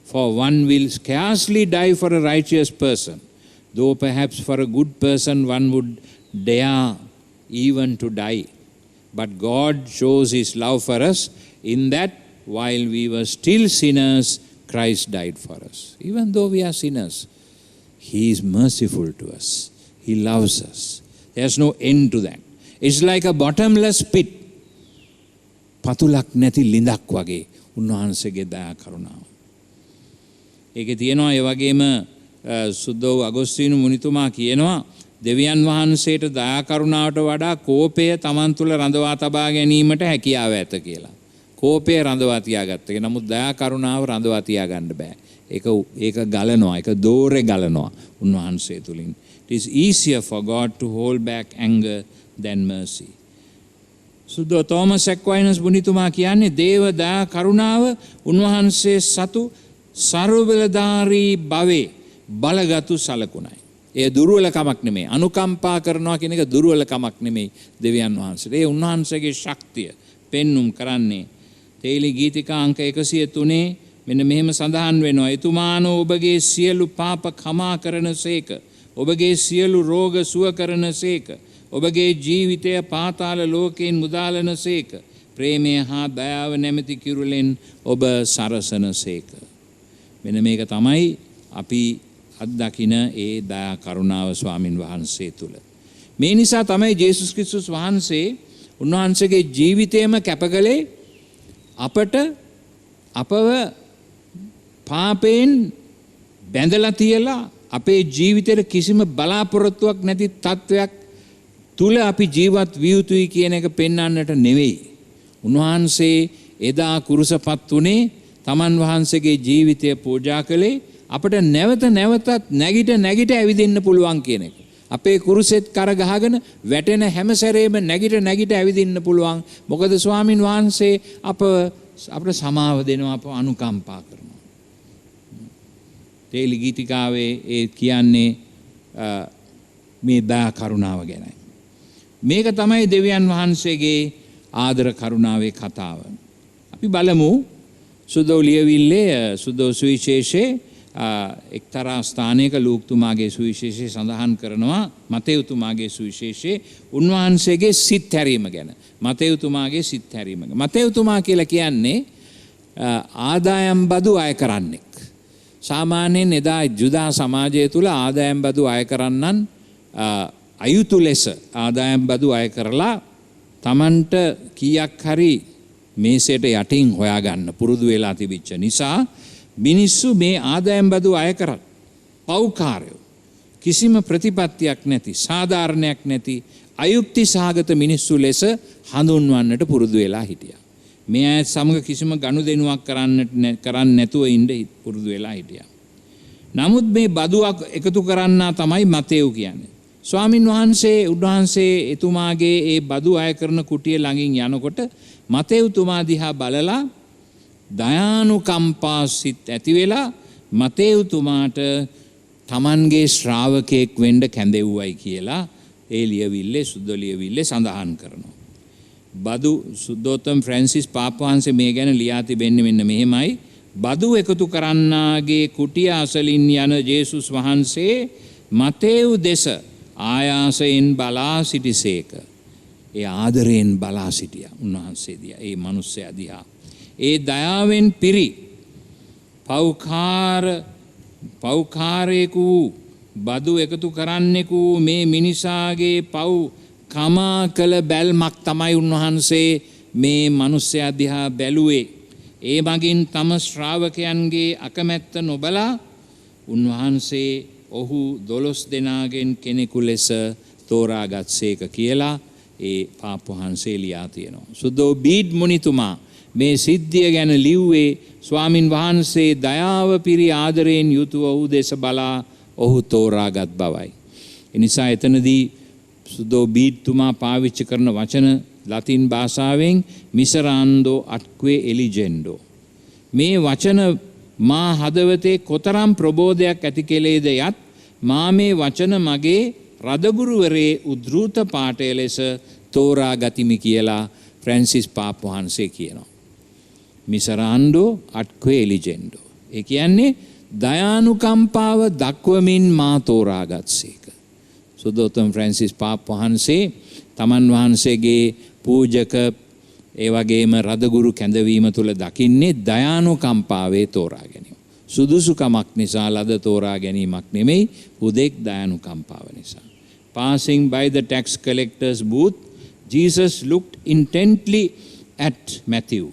For one will scarcely die for a righteous person, though perhaps for a good person one would dare even to die. But God shows his love for us in that while we were still sinners, Christ died for us. Even though we are sinners, he is merciful to us. He loves us. There's no end to that. It's like a bottomless pit. පතුලක් නැති ලිඳක් වගේ උන්වහන්සේගේ දයා කරුණාව. ඒකේ තියෙනවා ඒ වගේම සුද්ධෝ අගොස්තීනු මුනිතුමා කියනවා දෙවියන් වහන්සේට දයා කරුණාවට වඩා කෝපය Taman තුල රඳවා තබා ගැනීමට හැකියාව ඇත කියලා. කෝපය රඳවා තියාගත්ත එක. නමුත් දයා කරුණාව රඳවා තියාගන්න බෑ. ඒක ගලනවා. ඒක දෝරේ ගලනවා උන්වහන්සේ තුලින්. It is easier for God to hold back anger than mercy. සුද්ධෝ තෝමස් ඇක්වයිනස් මුනිතුමා කියන්නේ දේව දයා කරුණාව උන්වහන්සේ සතු සර්වබලධාරී භවේ බලගතු සලකුණයි. ඒ දුර්වලකමක් නෙමෙයි. අනුකම්පා කරනවා කියන එක දුර්වලකමක් නෙමෙයි දෙවියන් වහන්සේට. ඒ උන්වහන්සේගේ ශක්තිය පෙන්눔 කරන්නේ. තේලි ගීතිකා අංක 103 මෙන්න මෙහෙම සඳහන් වෙනවා. එතුමානෝ ඔබගේ සියලු පාප කමා කරනසේක. ඔබගේ සියලු රෝග සුව කරනසේක. ඔබගේ ජීවිතය පාතාල ලෝකයෙන් මුදාලනසේක. ප්‍රේමය හා දයාව නැමැති කිරුලෙන් ඔබ සරසනසේක. මෙන්න මේක තමයි අපි අත්දකින ඒ දයා කරුණාව ස්වාමින් වහන්සේ තුල. මේ නිසා තමයි ජේසුස් ක්‍රිස්තුස් වහන්සේ උන්වහන්සේගේ ජීවිතයම කැපකලේ අපට අපව පාපයෙන් බැඳලා තියලා අපේ ජීවිතේට කිසිම බලාපොරොත්තුවක් නැති තත්වයක් තුල අපි ජීවත් විය යුතුයි කියන එක පෙන්වන්නට නෙවෙයි. උන්වහන්සේ එදා කුරුසපත් උනේ තමන් වහන්සේගේ ජීවිතය පූජා කළේ අපට නැවත නැවතත් නැගිට ඇවිදින්න පුළුවන් කියන එක. අපේ කුරුසෙත් කර ගහගෙන වැටෙන හැම සැරේම නැගිට ඇවිදින්න පුළුවන්. මොකද ස්වාමින් වහන්සේ අපට සමාව දෙනවා, අප අනුකම්පා කරනවා. තේලි ගීතිකාවේ ඒ කියන්නේ මේ දයා කරුණාව ගැනයි. මේක තමයි දෙවියන් වහන්සේගේ ආදර කරුණාවේ කතාව. අපි බලමු සුදෝ ලියවිල්ලේ සුදෝ සුවිශේෂයේ එක්තරා ස්ථානයක ලූක්තුමාගේ සුවිශේෂය සඳහන් කරනවා මතෙව්තුමාගේ සුවිශේෂයේ උන්වහන්සේගේ සිත් හැරීම ගැන. මතෙව්තුමාගේ සිත් හැරීම ගැන. මතෙව්තුමා කියලා කියන්නේ ආදායම් බදු අය කරන්නෙක්. සාමාන්‍යයෙන් එදා ජුදා සමාජය තුල ආදායම් බදු අය කරන්නන් අයුතු ලෙස ආදායම් බදු අය කරලා Tamanට කීයක් හරි මේසයට යටින් හොයාගන්න පුරුදු වෙලා තිබිච්ච නිසා මිනිස්සු මේ ආදායම් බදු අය කරත් පෞකාරයෝ කිසිම ප්‍රතිපත්තියක් නැති සාධාරණයක් නැති අයුක්ති සහගත මිනිස්සු ලෙස හඳුන්වන්නට පුරුදු වෙලා හිටියා. මේ අය සමග කිසිම ගනුදෙනුවක් කරන්න නැතුව ඉන්න පුරුදු වෙලා හිටියා. නමුත් මේ බදුවක් එකතු කරන්නා තමයි මතෙව් කියන්නේ. ස්වාමින් වහන්සේ එතුමාගේ ඒ බදු අය කරන කුටිය ළඟින් යනකොට මතෙව්තුමා දිහා බලලා දයානුකම්පා සිත් ඇති වෙලා මතෙව්තුමාට තමන්ගේ ශ්‍රාවකයෙක් වෙන්න කැඳෙව්වයි කියලා ඒ ලියවිල්ලේ සුද්ධ ලියවිල්ලේ සඳහන් කරනවා. බදු සුද්ධෝත්තම ෆ්‍රැන්සිස් පාපවහන්සේ මේ ගැන ලියා තිබෙන්නේ මෙන්න මෙහෙමයි. බදු එකතු කරන්නාගේ කුටිය අසලින් යන ජේසුස් වහන්සේ මතෙව් දෙස ආයාසයෙන් බලා සිටිසේක. ඒ ආදරයෙන් බලා සිටියා උන්වහන්සේ දිහා, ඒ මිනිස්සයා දිහා. ඒ දයාවෙන් පිරි පෞකාරයෙකු බදු එකතු කරන්නෙකු මේ මිනිසාගේ පව් කමා කළ බැල්මක් තමයි උන්වහන්සේ මේ මිනිස්සයා දිහා බැලුවේ. ඒ මගින් තම ශ්‍රාවකයන්ගේ අකමැත්ත නොබලා උන්වහන්සේ ඔහු 12 දෙනාගෙන් කෙනෙකු ලෙස තෝරාගත්සේක කියලා ඒ පාප වහන්සේ ලියා තියෙනවා. සුදෝ බීඩ් මුනිතුමා මේ සිද්ධිය ගැන ලිව්වේ ස්වාමින් වහන්සේ දයාව පිරි ආදරයෙන් යුතුව ඔහු දෙස බලා ඔහු තෝරාගත් බවයි. එනිසා එතනදී සුදෝ බීඩ්තුමා පාවිච්චි කරන වචන ලතින් භාෂාවෙන් මිසරාන්ඩෝ අට්ක්වේ එලිජෙන්ඩෝ. මේ වචන මා හදවතේ කොතරම් ප්‍රබෝධයක් ඇති කෙලේද යත් මා මේ වචන මගේ රදගුරුවරේ උද්ෘත පාඨය ලෙස තෝරා ගතිමි කියලා ෆ්‍රැන්සිස් පාප් වහන්සේ කියනවා. මිසරාන්ඩෝ අට්ක්වේ එලිජෙන්ඩෝ. ඒ කියන්නේ දයානුකම්පාව දක්වමින් මා තෝරාගත්සේක. සුදෝත්තම ෆ්‍රැන්සිස් පාප් වහන්සේ තමන් වහන්සේගේ පූජක ඒ වගේම රදගුරු කැඳවීම තුළ දකින්නේ දයානුකම්පාවේ තෝරා ගැනීම. සුදුසුකමක් නිසා ලද තෝරා ගැනීමක් නෙමෙයි, හුදෙක් දයානුකම්පාව නිසා. Passing by the tax collector's booth, Jesus looked intently at Matthew.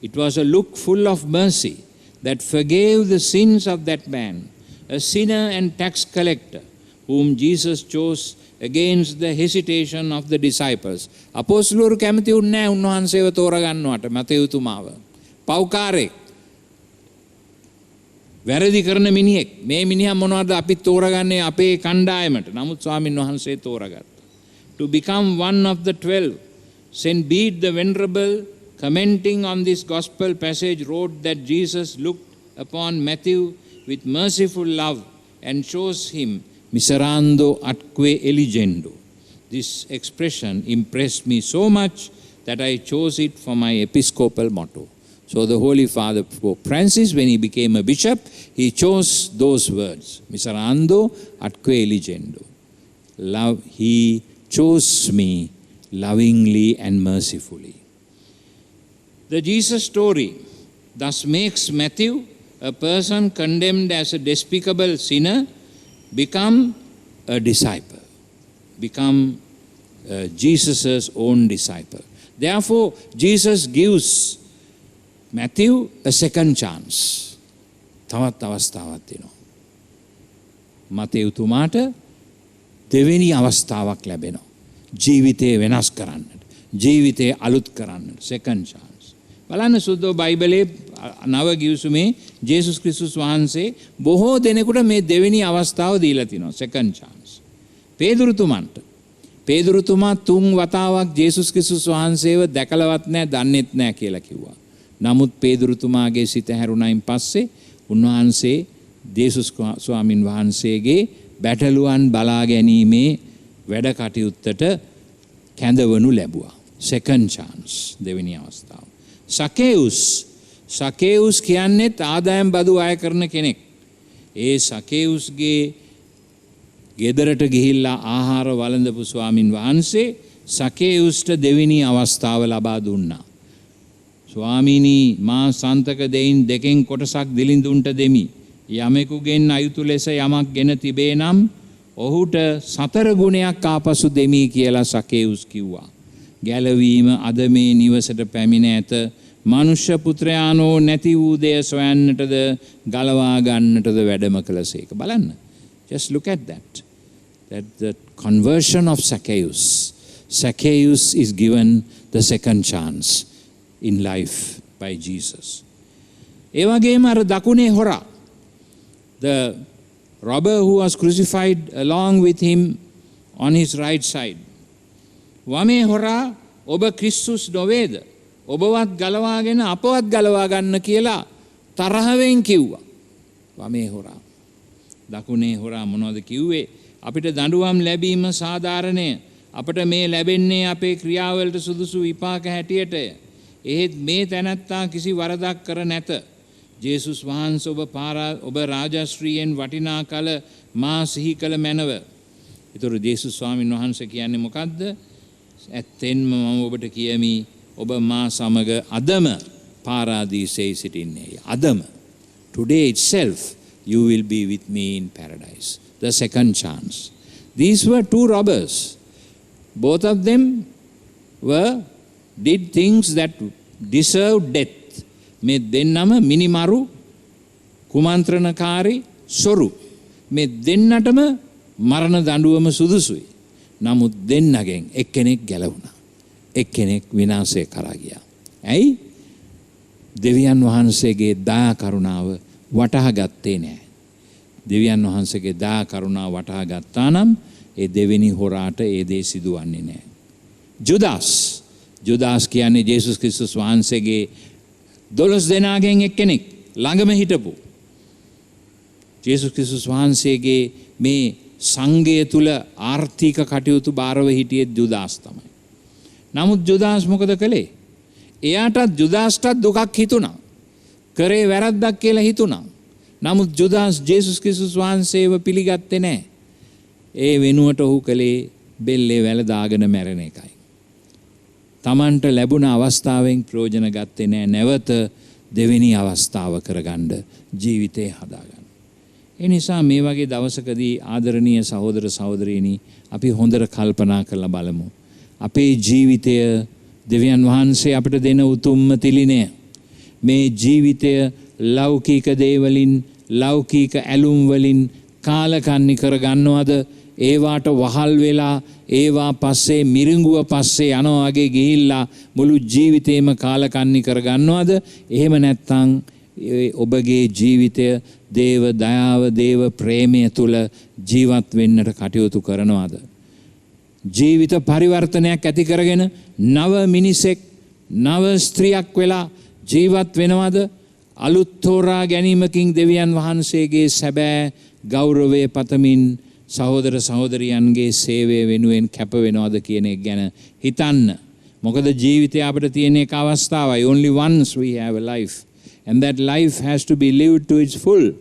It was a look full of mercy that forgave the sins of that man, a sinner and tax collector, whom Jesus chose against the hesitation of the disciples. අපොස්තුලවරු කැමති වුණේ නැහැ උන්වහන්සේව තෝරගන්නවට මතයුතුමාව. පව්කාරයෙක්. වැරදි කරන මිනිහෙක්. මේ මිනිහා මොනවද අපි තෝරගන්නේ අපේ කණ්ඩායමට. නමුත් ස්වාමින් වහන්සේ තෝරගත්තා. To become one of the 12, St. Bede the Venerable, commenting on this gospel passage, wrote that Jesus looked upon Matthew with merciful love and chose him miserando atque eligendo. This expression impressed me so much that I chose it for my episcopal motto. So the Holy Father Pope Francis, when he became a bishop, he chose those words, miserando atque eligendo. Love, he chose me lovingly and mercifully. The Jesus story thus makes Matthew, a person condemned as a despicable sinner, become a disciple, become Jesus' own disciple. Therefore, Jesus gives Matthew a second chance. තවත් අවස්ථාවක් දෙනවා. මතෙව්තුමාට දෙවෙනි අවස්ථාවක් ලැබෙනවා. ජීවිතේ වෙනස් කරන්නට, ජීවිතේ අලුත් කරන්නට, second chance. බලන්න සුද්ධ බයිබලයේ නව ගිවිසුමේ ජේසුස් ක්‍රිස්තුස් වහන්සේ බොහෝ දෙනෙකුට මේ දෙවෙනි අවස්ථාව දීලා තිනවා, second chance. පේදුරුතුමා 3 වතාවක් ජේසුස් ක්‍රිස්තුස් වහන්සේව දැකලවත් නැහැ, දන්නෙත් නැහැ කියලා කිව්වා. නමුත් පේදුරුතුමාගේ සිත හැරුණයින් පස්සේ උන්වහන්සේ ජේසුස් ස්වාමින් වහන්සේගේ බැටළුවන් බලා ගැනීමේ වැඩ කටයුත්තට කැඳවනු ලැබුවා. second chance, දෙවෙනි අවස්ථාව. සකේවුස් කියන්නේත් ආදායම් බදු අය කරන කෙනෙක්. ඒ සකේවුස්ගේ ගෙදරට ගිහිල්ලා ආහාර වළඳපු ස්වාමින් වහන්සේ සකේවුස්ට දෙවෙනි අවස්ථාව ලබා දුන්නා. ස්වාමීනි, මා සන්තක දෙයින් දෙකෙන් කොටසක් දිලිඳුන්ට දෙමි. යමෙකුගෙන් අයුතු ලෙස යමක් ගෙන තිබේ නම් ඔහුට 4 ගුණයක් ආපසු දෙමි කියලා සකේවුස් කිව්වා. ගැලවීම අද මේ නිවසට පැමිණ ඇත. මනුෂ්‍ය පුත්‍රයානෝ නැති වූ දෙය සොයන්නටද ගලවා ගන්නටද වැඩම කළසේක. බලන්න. Just look at that. That the conversion of Zacchaeus. Zacchaeus is given the second chance in life by Jesus. ඒ වගේම අර දකුණේ හොරා, the robber who was crucified along with him on his right side. වමේ හොරා ඔබ ක්‍රිස්තුස් නොවේද? ඔබවත් ගලවාගෙන අපවත් ගලවා ගන්න කියලා තරහවෙන් කිව්වා. වමේ හොරා. දකුණේ හොරා මොනවද කිව්වේ? අපිට දඬුවම් ලැබීම සාධාරණය. අපට මේ ලැබෙන්නේ අපේ ක්‍රියාවලට සුදුසු විපාක හැටියටය. එහෙත් මේ තැනැත්තා කිසි වරදක් කර නැත. ජේසුස් වහන්සේ ඔබ රාජශ්‍රීයෙන් වටිනා කල මා සිහි කළ මැනව. ඒතර ජේසුස් ස්වාමීන් වහන්සේ කියන්නේ මොකද්ද? ඇත්තෙන්ම මම ඔබට කියමි, ඔබ මා සමග අදම පාරාදීසයේ සිටින්නේ. අදම. Today itself you will be with me in paradise. The second chance. These were 2 robbers. Both of them did things that deserved death. මේ දෙන්නම මිනිමරු, කුමන්ත්‍රණකාරී, සොරු. මේ දෙන්නටම මරණ දඬුවම සුදුසුයි. නමුත් දෙන්නගෙන් එක්කෙනෙක් ගැලවුණා. එක්කෙනෙක් විනාශය කරා ගියා. ඇයි? දෙවියන් වහන්සේගේ දයා කරුණාව වටහා ගත්තේ නැහැ. දෙවියන් වහන්සේගේ දයා කරුණාව වටහා ගත්තා නම් ඒ දෙවෙනි හොරාට ඒ දේ සිදුවන්නේ නැහැ. ජුදාස් කියන්නේ ජේසුස් ක්‍රිස්තුස් වහන්සේගේ 12 දෙනාගෙන් එක්කෙනෙක්, ළඟම හිටපු. ජේසුස් ක්‍රිස්තුස් වහන්සේගේ මේ සංඝය තුල ආර්ථික කටයුතු බාරව හිටියේ ජුදාස් තමයි. නමුත් ජුදාස් මොකද කළේ? එයාටත් ජුදාස්ටත් දුකක් හිතුණා. කරේ වැරද්දක් කියලා හිතුණා. නමුත් ජුදාස් ජේසුස් ක්‍රිස්තුස් වහන්සේව පිළිගත්තේ නැහැ. ඒ වෙනුවට ඔහු කළේ බෙල්ලේ වැල දාගෙන මැරෙන එකයි. තමන්ට ලැබුණ අවස්ථාවෙන් ප්‍රයෝජන ගත්තේ නැහැ. නැවත දෙවෙනි අවස්ථාව කරගන්න, ජීවිතේ හදාගන්න. ඒ නිසා මේ වගේ දවසකදී ආදරණීය සහෝදර සහෝදරීනි, අපි හොඳට කල්පනා කරලා බලමු. අපේ ජීවිතය දෙවියන් වහන්සේ අපට දෙන උතුම්ම තිලිනය. මේ ජීවිතය ලෞකික දේවලින් ලෞකික ඇලුම් වලින් කාලකන්නි කර ගන්නවද? ඒවාට වහල් වෙලා ඒවා පස්සේ මිරිඟුව පස්සේ යනවා වගේ ගිහිල්ලා මුළු ජීවිතේම කාලකන්නි කර ගන්නවද? එහෙම නැත්නම් ඔබගේ ජීවිතය දේව දයාව දේව ප්‍රේමය තුල ජීවත් වෙන්නට කටයුතු කරනවද? ජීවිත පරිවර්තනයක් ඇති කරගෙන නව මිනිසෙක් නව ස්ත්‍රියක් වෙලා ජීවත් වෙනවද? අලුත් තෝරා ගැනීමකින් දෙවියන් වහන්සේගේ සැබෑ ගෞරවය පතමින් සහෝදර සහෝදරියන්ගේ සේවය වෙනුවෙන් කැප වෙනවද කියන එක ගැන හිතන්න. මොකද ජීවිතය අපිට තියෙන එක අවස්ථාවයි. Only once we have a life. And that life has to be lived to its full.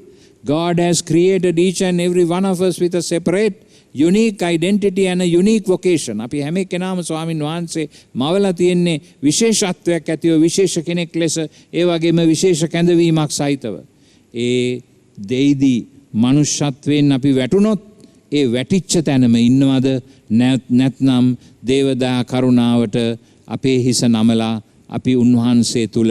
God has created each and every one of us with a separate, unique identity and a unique vocation. අපි හැම කෙනාම ස්වාමින් වහන්සේ මවලා තියෙන්නේ විශේෂත්වයක් ඇතිව විශේෂ කෙනෙක් ලෙස, ඒ වගේම විශේෂ කැඳවීමක් සහිතව. ඒ දෙයිදී මනුෂ්‍යත්වයෙන් අපි වැටුනොත් ඒ වැටිච්ච තැනම ඉන්නවද? නැත්නම් දේවදා කරුණාවට අපේ හිස නමලා අපි උන්වහන්සේ තුල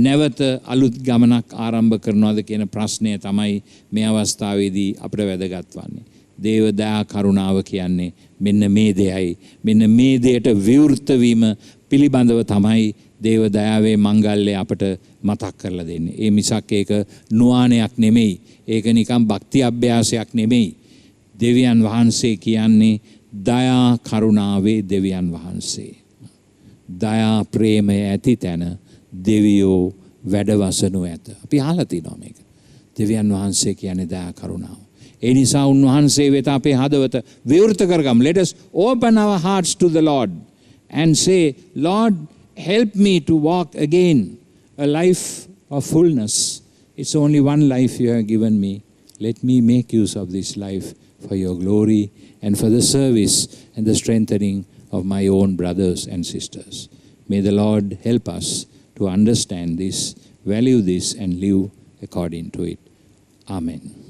නැවත අලුත් ගමනක් ආරම්භ කරනවද කියන ප්‍රශ්නය තමයි මේ අවස්ථාවේදී අපිට වැදගත් වන්නේ. දේවදා කරුණාව කියන්නේ මෙන්න මේ දෙයයි. මෙන්න මේ දෙයට විවෘත වීම පිළිබඳව තමයි දේවදයාවේ මංගල්‍ය අපට මතක් කරලා දෙන්නේ. ඒ මිසක් ඒක නුවාණයක් නෙමෙයි. ඒක නිකන් භක්ති අභ්‍යාසයක් නෙමෙයි. දෙවියන් වහන්සේ කියන්නේ දයා කරුණාවේ දෙවියන් වහන්සේ. දයා ප්‍රේමය ඇති තැන දෙවියෝ වැඩවසනු ඇත. අපි අහලා තිනවා මේක. දෙවියන් වහන්සේ කියන්නේ දයා කරුණාව. ඒ නිසා උන්වහන්සේ වෙත අපේ හදවත විවෘත කරගමු. Let us open our hearts to the Lord and say, Lord, help me to walk again a life of fullness. It's only one life you have given me. Let me make use of this life for your glory and for the service and the strengthening of my own brothers and sisters. May the Lord help us to understand this, value this, and live according to it. Amen.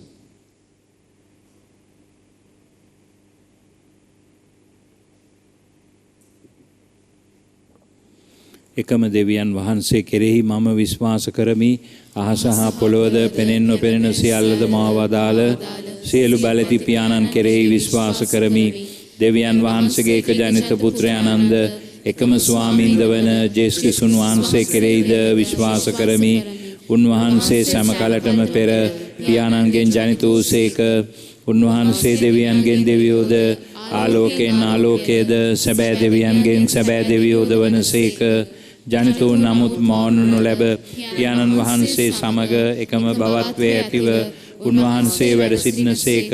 එකම දෙවියන් වහන්සේ කෙරෙහි මම විශ්වාස කරමි. අහස හා පොළොවද පෙනෙන් නොපෙනෙන සියල්ලද මා වදාළ සියලු බලති පියාණන් කෙරෙහි විශ්වාස කරමි. දෙවියන් වහන්සේගේ එක ජනිත පුත්‍රයානන්ද එකම ස්වාමීන්ද වන ජේසුස් ක්‍රිස්තුන් වහන්සේ කෙරෙහිද විශ්වාස කරමි. උන්වහන්සේ සෑම කලටම පෙර පියාණන්ගෙන් ජනිත වූසේක. උන්වහන්සේ දෙවියන්ගෙන් දෙවියෝද ආලෝකයෙන් ආලෝකයේද සැබෑ දෙවියන්ගෙන් සැබෑ දෙවියෝද වනසේක. ජනිත වූ නමුත් මවනු නොලැබ පියාණන් වහන්සේ සමග එකම බවත්වයේ ඇතිව උන්වහන්සේ වැඩ සිටිනසේක.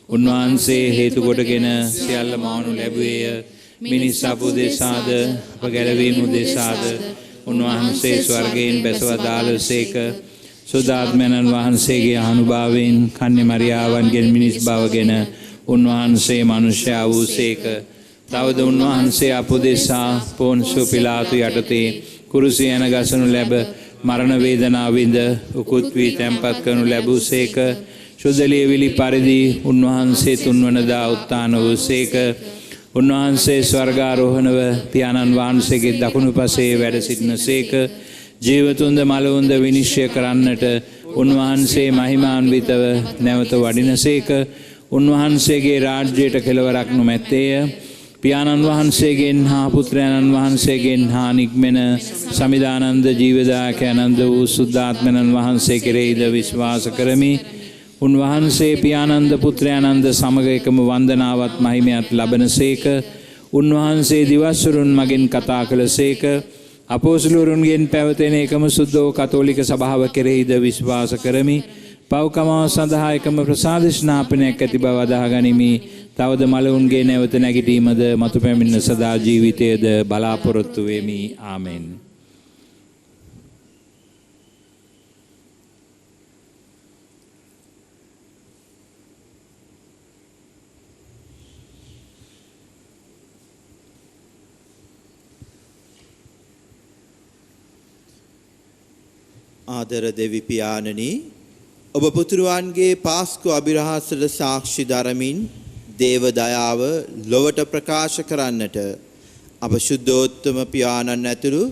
උන්වහන්සේ හේතු කොටගෙන සියල්ල මවනු ලැබුවේය. මිනිස් අප උදෙසාද අප ගැලවීම උදෙසාද උන්වහන්සේ ස්වර්ගයෙන් බැසවදාළසේක. සුදාත්මයන් වහන්සේගේ අනුභවයෙන් කන්‍ය මරියාවන්ගෙන් මිනිස් බවගෙන උන්වහන්සේ මනුෂ්‍යයා වූසේක. තවද උන්වහන්සේ අප උදෙසා පොන්සිය පිලාතු යටතේ කුරුසිය යන ගසනු ලැබ මරණ වේදනාව විඳ උකුත් වී තැන්පත් කරනු ලැබුසේක. ශුද්ධ ලියවිලි පරිදි උන්වහන්සේ තුන්වනදා උත්ථාන වූසේක. උන්වහන්සේ ස්වර්ගාරෝහණව පියාණන් වහන්සේගේ දකුණු පසේ වැඩ සිටිනසේක. ජීවතුන්ද මලවුන්ද විනිශ්චය කරන්නට උන්වහන්සේ මහිමාන්විතව නැවත වඩිනසේක. උන්වහන්සේගේ රාජ්‍යයට කෙලවරක් නොමැත්තේය. පියාණන් වහන්සේගෙන් හා පුත්‍රයන්න් වහන්සේගෙන් හා නික්මෙන සමිදානන්ද ජීවදායකයන්ද වූ සුද්ධාත්මයන් වහන්සේ කෙරෙහිද විශ්වාස කරමි. උන්වහන්සේ පියාණන්ද පුත්‍රයන්න්ද සමග එකම වන්දනාවත් මහිමයත් ලබනසේක. උන්වහන්සේ දිවස්වරුන් මගෙන් කතා කළසේක. අපෝස්තලවරුන්ගෙන් පැවතෙන එකම සුද්ධ කතෝලික සභාව කෙරෙහිද විශ්වාස කරමි. පව්කම සඳහා එකම ප්‍රසාද ස්නාපනයක් ඇති බව අදහා ගනිමි. තවද මලවුන්ගේ නැවත නැගිටීමද මතු පැමිණෙන සදා ජීවිතයේද බලාපොරොත්තු වෙමි. ආමෙන්. ආදර දෙවි පියාණනි, ඔබ පුතුරුවන්ගේ පාස්කු අභිරහසට සාක්ෂි දරමින් දේව දයාව ලොවට ප්‍රකාශ කරන්නට අප ශුද්ධෝත්තම පියාණන් ඇතුළු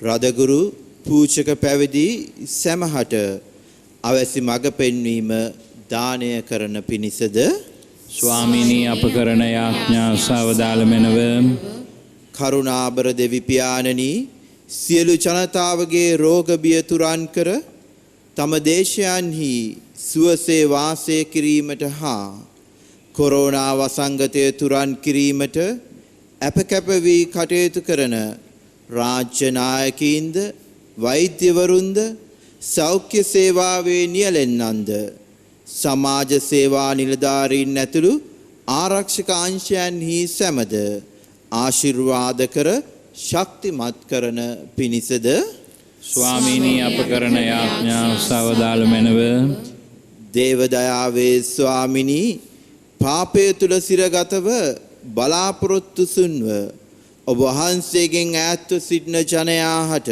රදගුරු පූජක පැවිදි සැමහට අවැසි මඟ පෙන්වීම දානය කරන පිණිසද ස්වාමීනි අප කරන යාඥා සවදාළ මැනව කරුණාබර දෙවි පියාණනි සියලු ජනතාවගේ රෝග බිය තුරන් කර තම දේශයන්හි සුවසේ වාසය කිරීමට හා කොරෝනා වසංගතය තුරන් කිරීමට අපකැප වී කටයුතු කරන රාජ්‍ය නායකයින්ද වෛද්‍යවරුන්ද සෞඛ්‍ය සේවාවේ නියැලෙන්නන්ද සමාජ සේවා නිලධාරීන් ඇතුළු ආරක්ෂක අංශයන්හි සැමද ආශිර්වාද කර ශක්තිමත් කරන පිණිසද ස්වාමීනි අප කරන යාඥා සවදාළ මැනව දේවදයාවේ ස්වාමිනී පාපය තුල සිරගතව බලාපොරොත්තු සුන්ව ඔබ වහන්සේගෙන් ඈත්ව සිටින ජනයාට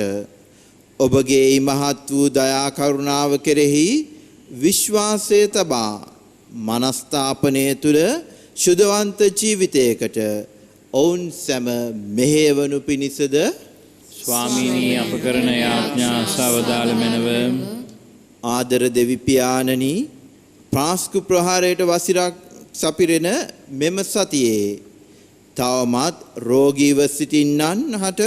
ඔබගේ මහත් වූ දයා කරුණාව කෙරෙහි විශ්වාසය තබා මනස්ථාපනය තුල සුදවන්ත ජීවිතයකට ඔවුන් සැම මෙහෙවනු පිණිසද ස්වාමීනි අප කරන යාඥා සවදාළ මැනව ආදර දෙවි පියාණනි පාස්කු ප්‍රහාරයට වසිරක් සපිරෙන මෙම සතියේ තවමත් රෝගීව සිටින්නන් හට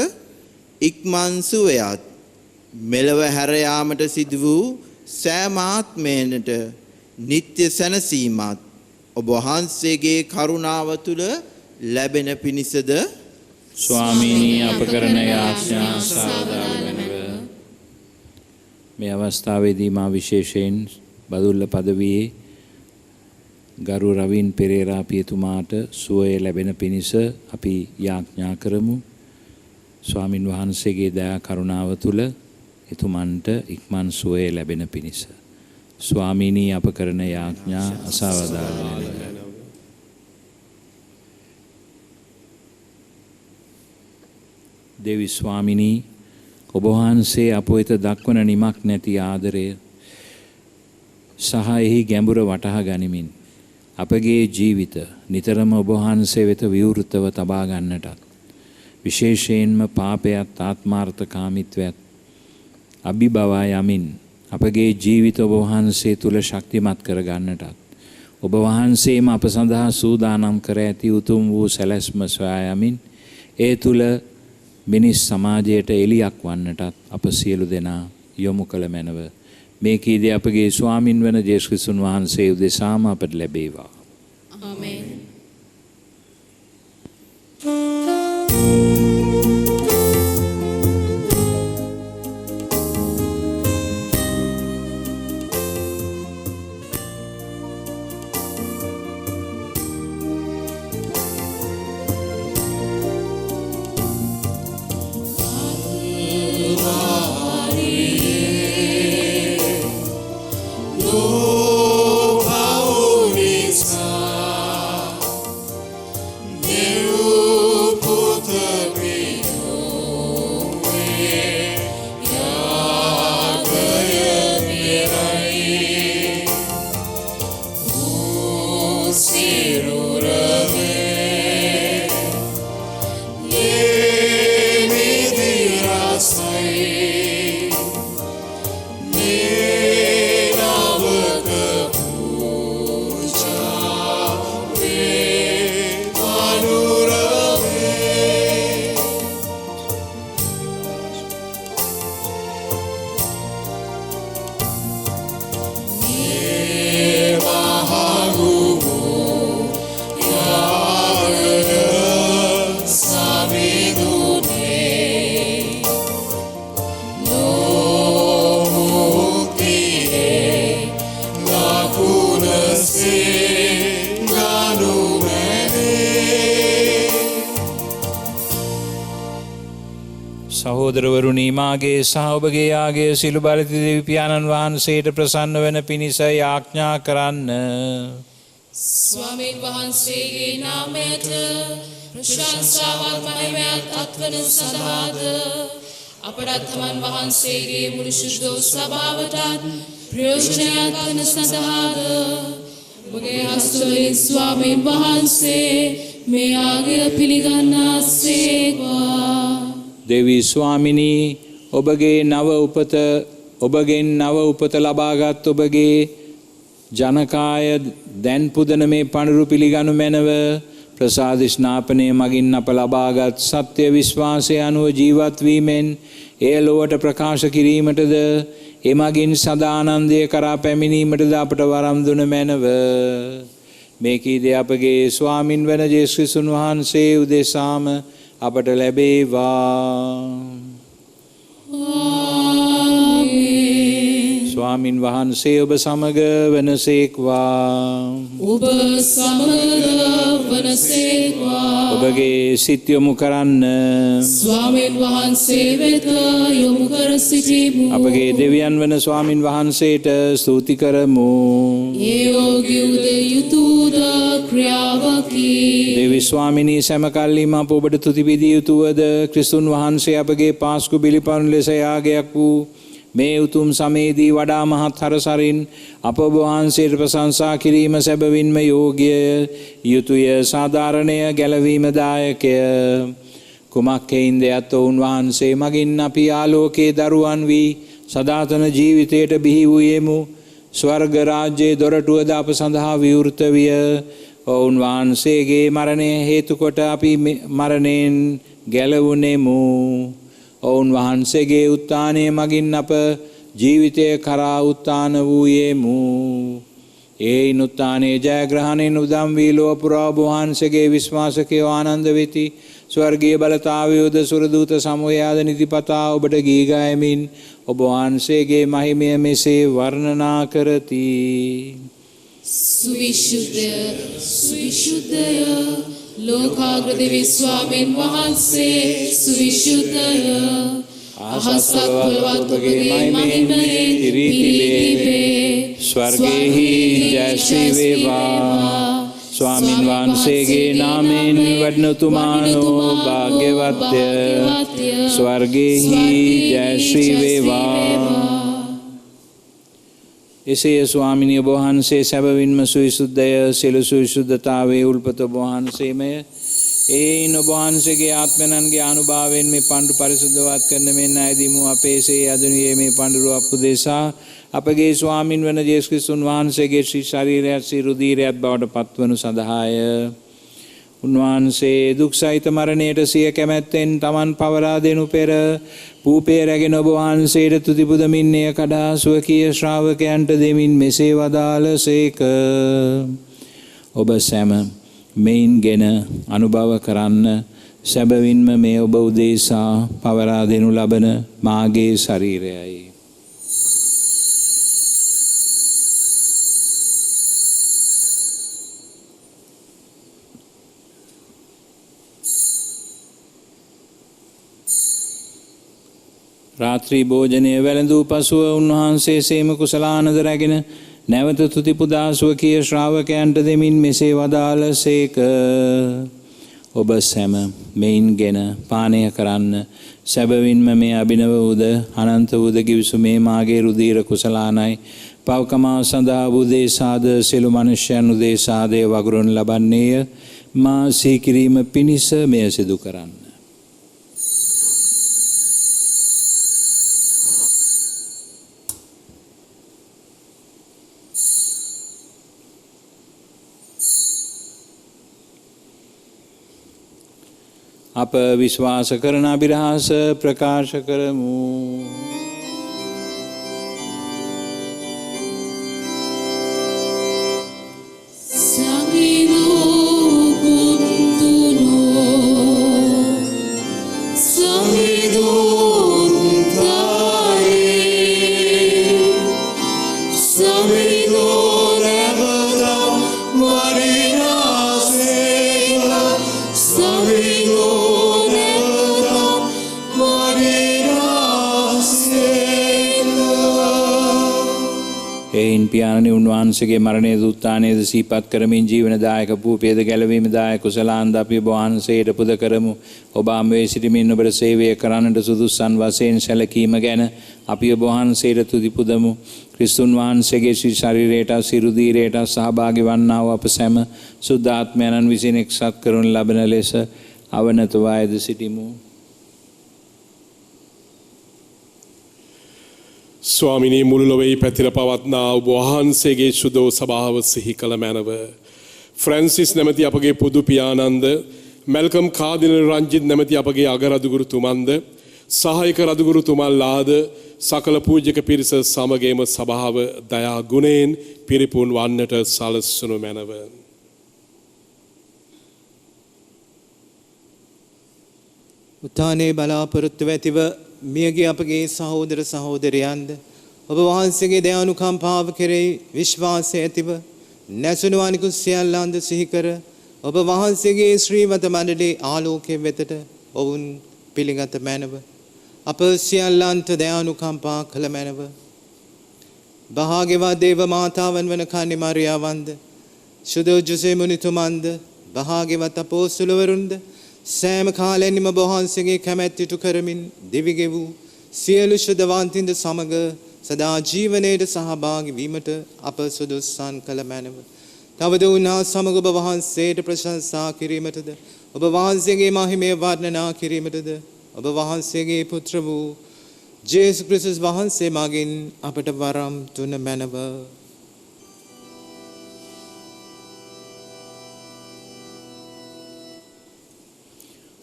ඉක්මන් සුවයත් මෙලව හැර යාමට සිදු වූ සෑම ආත්මයන්ට නිත්‍ය සැනසීමත් ඔබ වහන්සේගේ කරුණාව තුල ලැබෙන පිණිසද ස්වාමීනි අප කරන යාඥා සවදාළ මැනව මේ අවස්ථාවේදී මා විශේෂයෙන් බදුල්ල පදවියේ ගරු රවින් පෙරේරා පියතුමාට සුවය ලැබෙන පිණිස අපි යාඥා කරමු. ස්වාමින් වහන්සේගේ දයා කරුණාව තුල එතුමන්ට ඉක්මන් සුවය ලැබෙන පිණිස. ස්වාමීනි අප කරන යාඥා අසවදාළ මැනව. දෙවි ස්වාමිනී ඔබ වහන්සේ අප වෙත දක්වන නිමක් නැති ආදරය සහ එහි ගැඹුර වටහා ගනිමින් අපගේ ජීවිත නිතරම ඔබ වහන්සේ වෙත විවෘතව තබා ගන්නටත් විශේෂයෙන්ම පාපයත් ආත්මාර්ථකාමීත්වයත් අභිබවා යමින් අපගේ ජීවිත ඔබ වහන්සේ තුල ශක්තිමත් කර ගන්නටත් ඔබ වහන්සේම අප සඳහා සූදානම් කර ඇති උතුම් වූ සැලැස්ම සොයා යමින් ඒ තුල මිනිස් සමාජයට එලියක් වන්නටත් අප සියලු දෙනා යොමු කළ මැනව මේ කීදී අපගේ ස්වාමින් වන ජේසුස් ක්‍රිස්තුන් වහන්සේ උදෙසාම අපට ලැබේවා. ආමේන්. සහෝදරවරුනි මාගේ සහ ඔබගේ යාගේ සිළු බලති දෙවි පියාණන් වහන්සේට ප්‍රසන්න වන පිණිස යාඥා කරන්න. ස්වාමීන් වහන්සේගේ නාමයට ප්‍රශංසාවත් මහිමයත් අත්වන සඳහාද අපට තමන් වහන්සේගේ මුළු ශුද්ධ ස්වභාවයටත් ප්‍රයෝජනයක් වන සඳහාද ඔබගේ හස්තවලින් ස්වාමීන් වහන්සේ මේ ආගය පිළිගන්නාසේක්වා. දෙවි ස්වාමිනී ඔබගෙන් නව උපත ලබාගත් ඔබගේ ජනකාය දැන් පුදන මේ පඬුරු පිළිගනු මැනව ප්‍රසාද ස්නාපනය මගින් අප ලබාගත් සත්‍ය විශ්වාසය අනුව ජීවත් වීමෙන් එය ලොවට ප්‍රකාශ කිරීමටද එමගින් සදානන්දය කරා පැමිණීමටද අපට වරම් දුන මැනව. මේ කීදේ අපගේ ස්වාමින් වන යේසුස් ක්‍රිස්තුන් වහන්සේ උදෙසාම අපට ලැබේවා. ස්වාමින් වහන්සේ ඔබ සමග වනසේක්වා. ඔබ සමග වනසේක්වා. ඔබගේ සිත් යොමු කරන්න. ස්වාමින් වහන්සේ වෙත යොමු කර සිටිමු. අපගේ දෙවියන් වන ස්වාමින් වහන්සේට ස්තුති කරමු. ඒ යෝග්‍යද යුතුයද ක්‍රියාවකි. දෙවි ස්වාමිනී සැමකල්ලිම අප ඔබට තුති පිදිය යුතුවද ක්‍රිස්තුන් වහන්සේ අපගේ පාස්කු බිලිපන් ලෙස යාගයක් වූ මේ උතුම් සමේදී වඩා මහත් හරසරින් අප ඔබ වහන්සේට ප්‍රශංසා කිරීම සැබවින්ම යෝග්‍යය, යුතුය, සාධාරණය, ගැලවීම දායකය. කුමක් හේින්ද යත් ඔවුන් වහන්සේ මගින් අපි ආලෝකයේ දරුවන් වී සදාතන ජීවිතයට බිහි වූයෙමු. ස්වර්ග රාජ්‍යයේ දොරටුවද අප සඳහා විවෘත විය. ඔවුන් වහන්සේගේ මරණය හේතු කොට අපි මරණයෙන් ගැලවුණෙමු. ඔවුන් වහන්සේගේ උත්ථානය මගින් අප ජීවිතය කරා උත්ථාන වූයෙමු. ඒයින් උත්ථානයේ ජයග්‍රහණයෙන් උදම් වී ලොව පුරා ඔබ වහන්සේගේ විශ්වාසකයෝ ආනන්ද වෙති. ස්වර්ගීය බලතාවයෝද සුරදූත සමූහයාද නිතිපතා ඔබට ගී ගයමින් ඔබ වහන්සේගේ මහිමය මෙසේ වර්ණනා කරති. සුවිශුද්ධය සුවිශුද්ධය ලෝකාග්‍ර දෙවි ස්වාමීන් වහන්සේ සුවිශුද්ධය. අහසත් පොළවත් ඔබගේ මහිමයෙන් පිරීතිබේ. ස්වර්ගයෙහි ජයශ්‍රී වේවා. ස්වාමින් වහන්සේගේ නාමයෙන් වඩනතුමානෝ භාග්‍යවත්ය. ස්වර්ගයෙහි ජයශ්‍රී වේවා. එසේ ස්වාමිනී ඔබ වහන්සේ සැබවින්ම සුවිසුද්ධය, සියලු සුවිසුද්ධතාවයේ උල්පත ඔබ වහන්සේමය. ඒයින් ඔබ වහන්සේගේ ආත්මයන්ගේ අනුභවයෙන් මේ පඬුරු පරිසුද්ධවත් කරන මෙන් අයදිමු. අපේසේ අදුනියේ මේ පඬුරු අපුදේශා අපගේ ස්වාමින් වන යේසුස් ක්‍රිස්තුන් වහන්සේගේ ශ්‍රී ශරීරයත් ශ්‍රී රුධිරයත් බවට පත්වනු සඳහාය. උන්වහන්සේ දුක් සහිත මරණයට සිය කැමැත්තෙන් තමන් පවරා දෙනු පෙර පූපේ රැගෙන ඔබ වහන්සේට තුති පුදමින් එය කඩා ස්වකීය ශ්‍රාවකයන්ට දෙමින් මෙසේ වදාළසේක. ඔබ සැම මෙයින්ගෙන අනුභව කරන්න. සැබවින්ම මේ ඔබ උදෙසා පවරා දෙනු ලබන මාගේ ශරීරයයි. රාත්‍රී භෝජනය වැළඳූ පසුව උන්වහන්සේ සේම කුසලානද රැගෙන නැවත තුති පුදා ස්වකීය ශ්‍රාවකයන්ට දෙමින් මෙසේ වදාළසේක. ඔබ සැම මෙයින්ගෙන පානය කරන්න. සැබවින්ම මේ අභිනව වූද අනන්ත වූද ගිවිසුමේ මාගේ රුධිර කුසලානයි. පව්කමා සඳහා උදෙසාද සියලු මනුෂ්‍යයන් උදෙසාද වගුරුන් ලබන්නේය. මා සිහිකිරීම පිණිස මෙය සිදු කරන්න. අප විශ්වාස කරන අභිරහස ප්‍රකාශ කරමු. දෙවිපියාණනි උන්වහන්සේගේ මරණය දුත්තානේද සිහිපත් කරමින් ජීවනදායක පූපේද ගැලවීමදායක කුසලාන්ද අපි ඔබ වහන්සේට පුද කරමු. ඔබ ආමවේ සිටමින් ඔබට සේවය කරන්නට සුදුසුසන් වශයෙන් සැලකීම ගැන අපි ඔබ වහන්සේට තුති පුදමු. ක්‍රිස්තුන් වහන්සේගේ ශ්‍රී ශරීරයට සිරුදීරයට සහභාගී වන්නා වූ අප සැම සුද්ධාත්මයන්න් විසින් එක්සත් කරනු ලබන ලෙස අවනතව අයද සිටිමු. ස්වාමිනී මුළු ලොවෙහි පැතිර පවත්නා ඔබ වහන්සේගේ සුදෝ සභාව සිහි කළ මැනව. ෆ්‍රැන්සිස් නැමැති අපගේ පොදු පියාණන්ද මැල්කම් කාදිනල් රංජිත් නැමැති අපගේ අගරදුගුරුතුමන්ද සහායක රදුගුරුතුමන්ලාද සකල පූජක පිරිස සමගේම සභාව දයා ගුණයෙන් පිරිපුන් වන්නට සලස්වනු මැනව. උත්ථානයේ බලාපොරොත්තු ඇතිව මියගිය අපගේ සහෝදර සහෝදරයන්ද ඔබ වහන්සේගේ දයානුකම්පාව කෙරෙහි විශ්වාසය ඇතිව නැසුණු අනිකුත් සියල්ලන්ද සිහි කර ඔබ වහන්සේගේ ශ්‍රීමත මණ්ඩලයේ ආලෝකයේ වෙතට ඔවුන් පිළිගත මැනව. අප සියල්ලන්ට දයානුකම්පා කළ මැනව. භාග්‍යවත් දේව මාතාවන් වන කන්‍ය මරියාවන්ද සුදෝ ජොසේ මුනිතුමන්ද භාග්‍යවත් අපෝස්තලවරුන්ද සෑම කාලෙන්ම ඔබ වහන්සේගේ කැමැත්ත ඉටු කරමින් දිවිගෙ වූ සියලු ශුද්ධවන්තින්ද සමග සදා ජීවනයේ සහභාගී වීමට අප සුදුසුසන් කළ මැනව. තවද උන්හා සමග ඔබ වහන්සේට ප්‍රශංසා කිරීමටද ඔබ වහන්සේගේ මහිමය වර්ණනා කිරීමටද ඔබ වහන්සේගේ පුත්‍ර වූ ජේසුස් ක්‍රිස්තුස් වහන්සේ මගින් අපට වරම් දුන මැනව.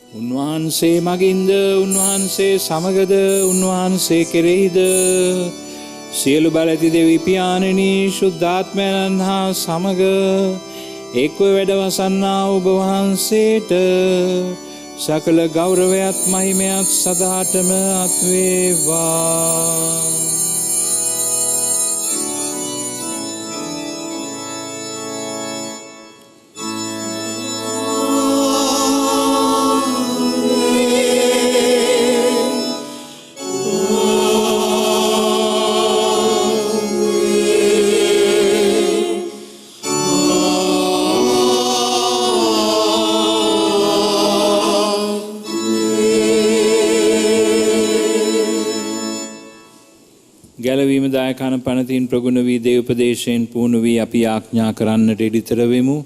උන්වහන්සේ මගින්ද උන්වහන්සේ සමගද උන්වහන්සේ කෙරෙහිද සියලු බල ඇති දෙවිපියාණනි ශුද්ධාත්මයන් හා සමග එක්ව වැඩවසන්නා ඔබ වහන්සේට සකල ගෞරවයත් මහිමයත් සදාටම අත්වේවා. ගැලවීම දායකන පනතින් ප්‍රගුණ වී දේවපදේශයෙන් පුහුණු වී අපි ආඥා කරන්නට ඉදිතර වෙමු.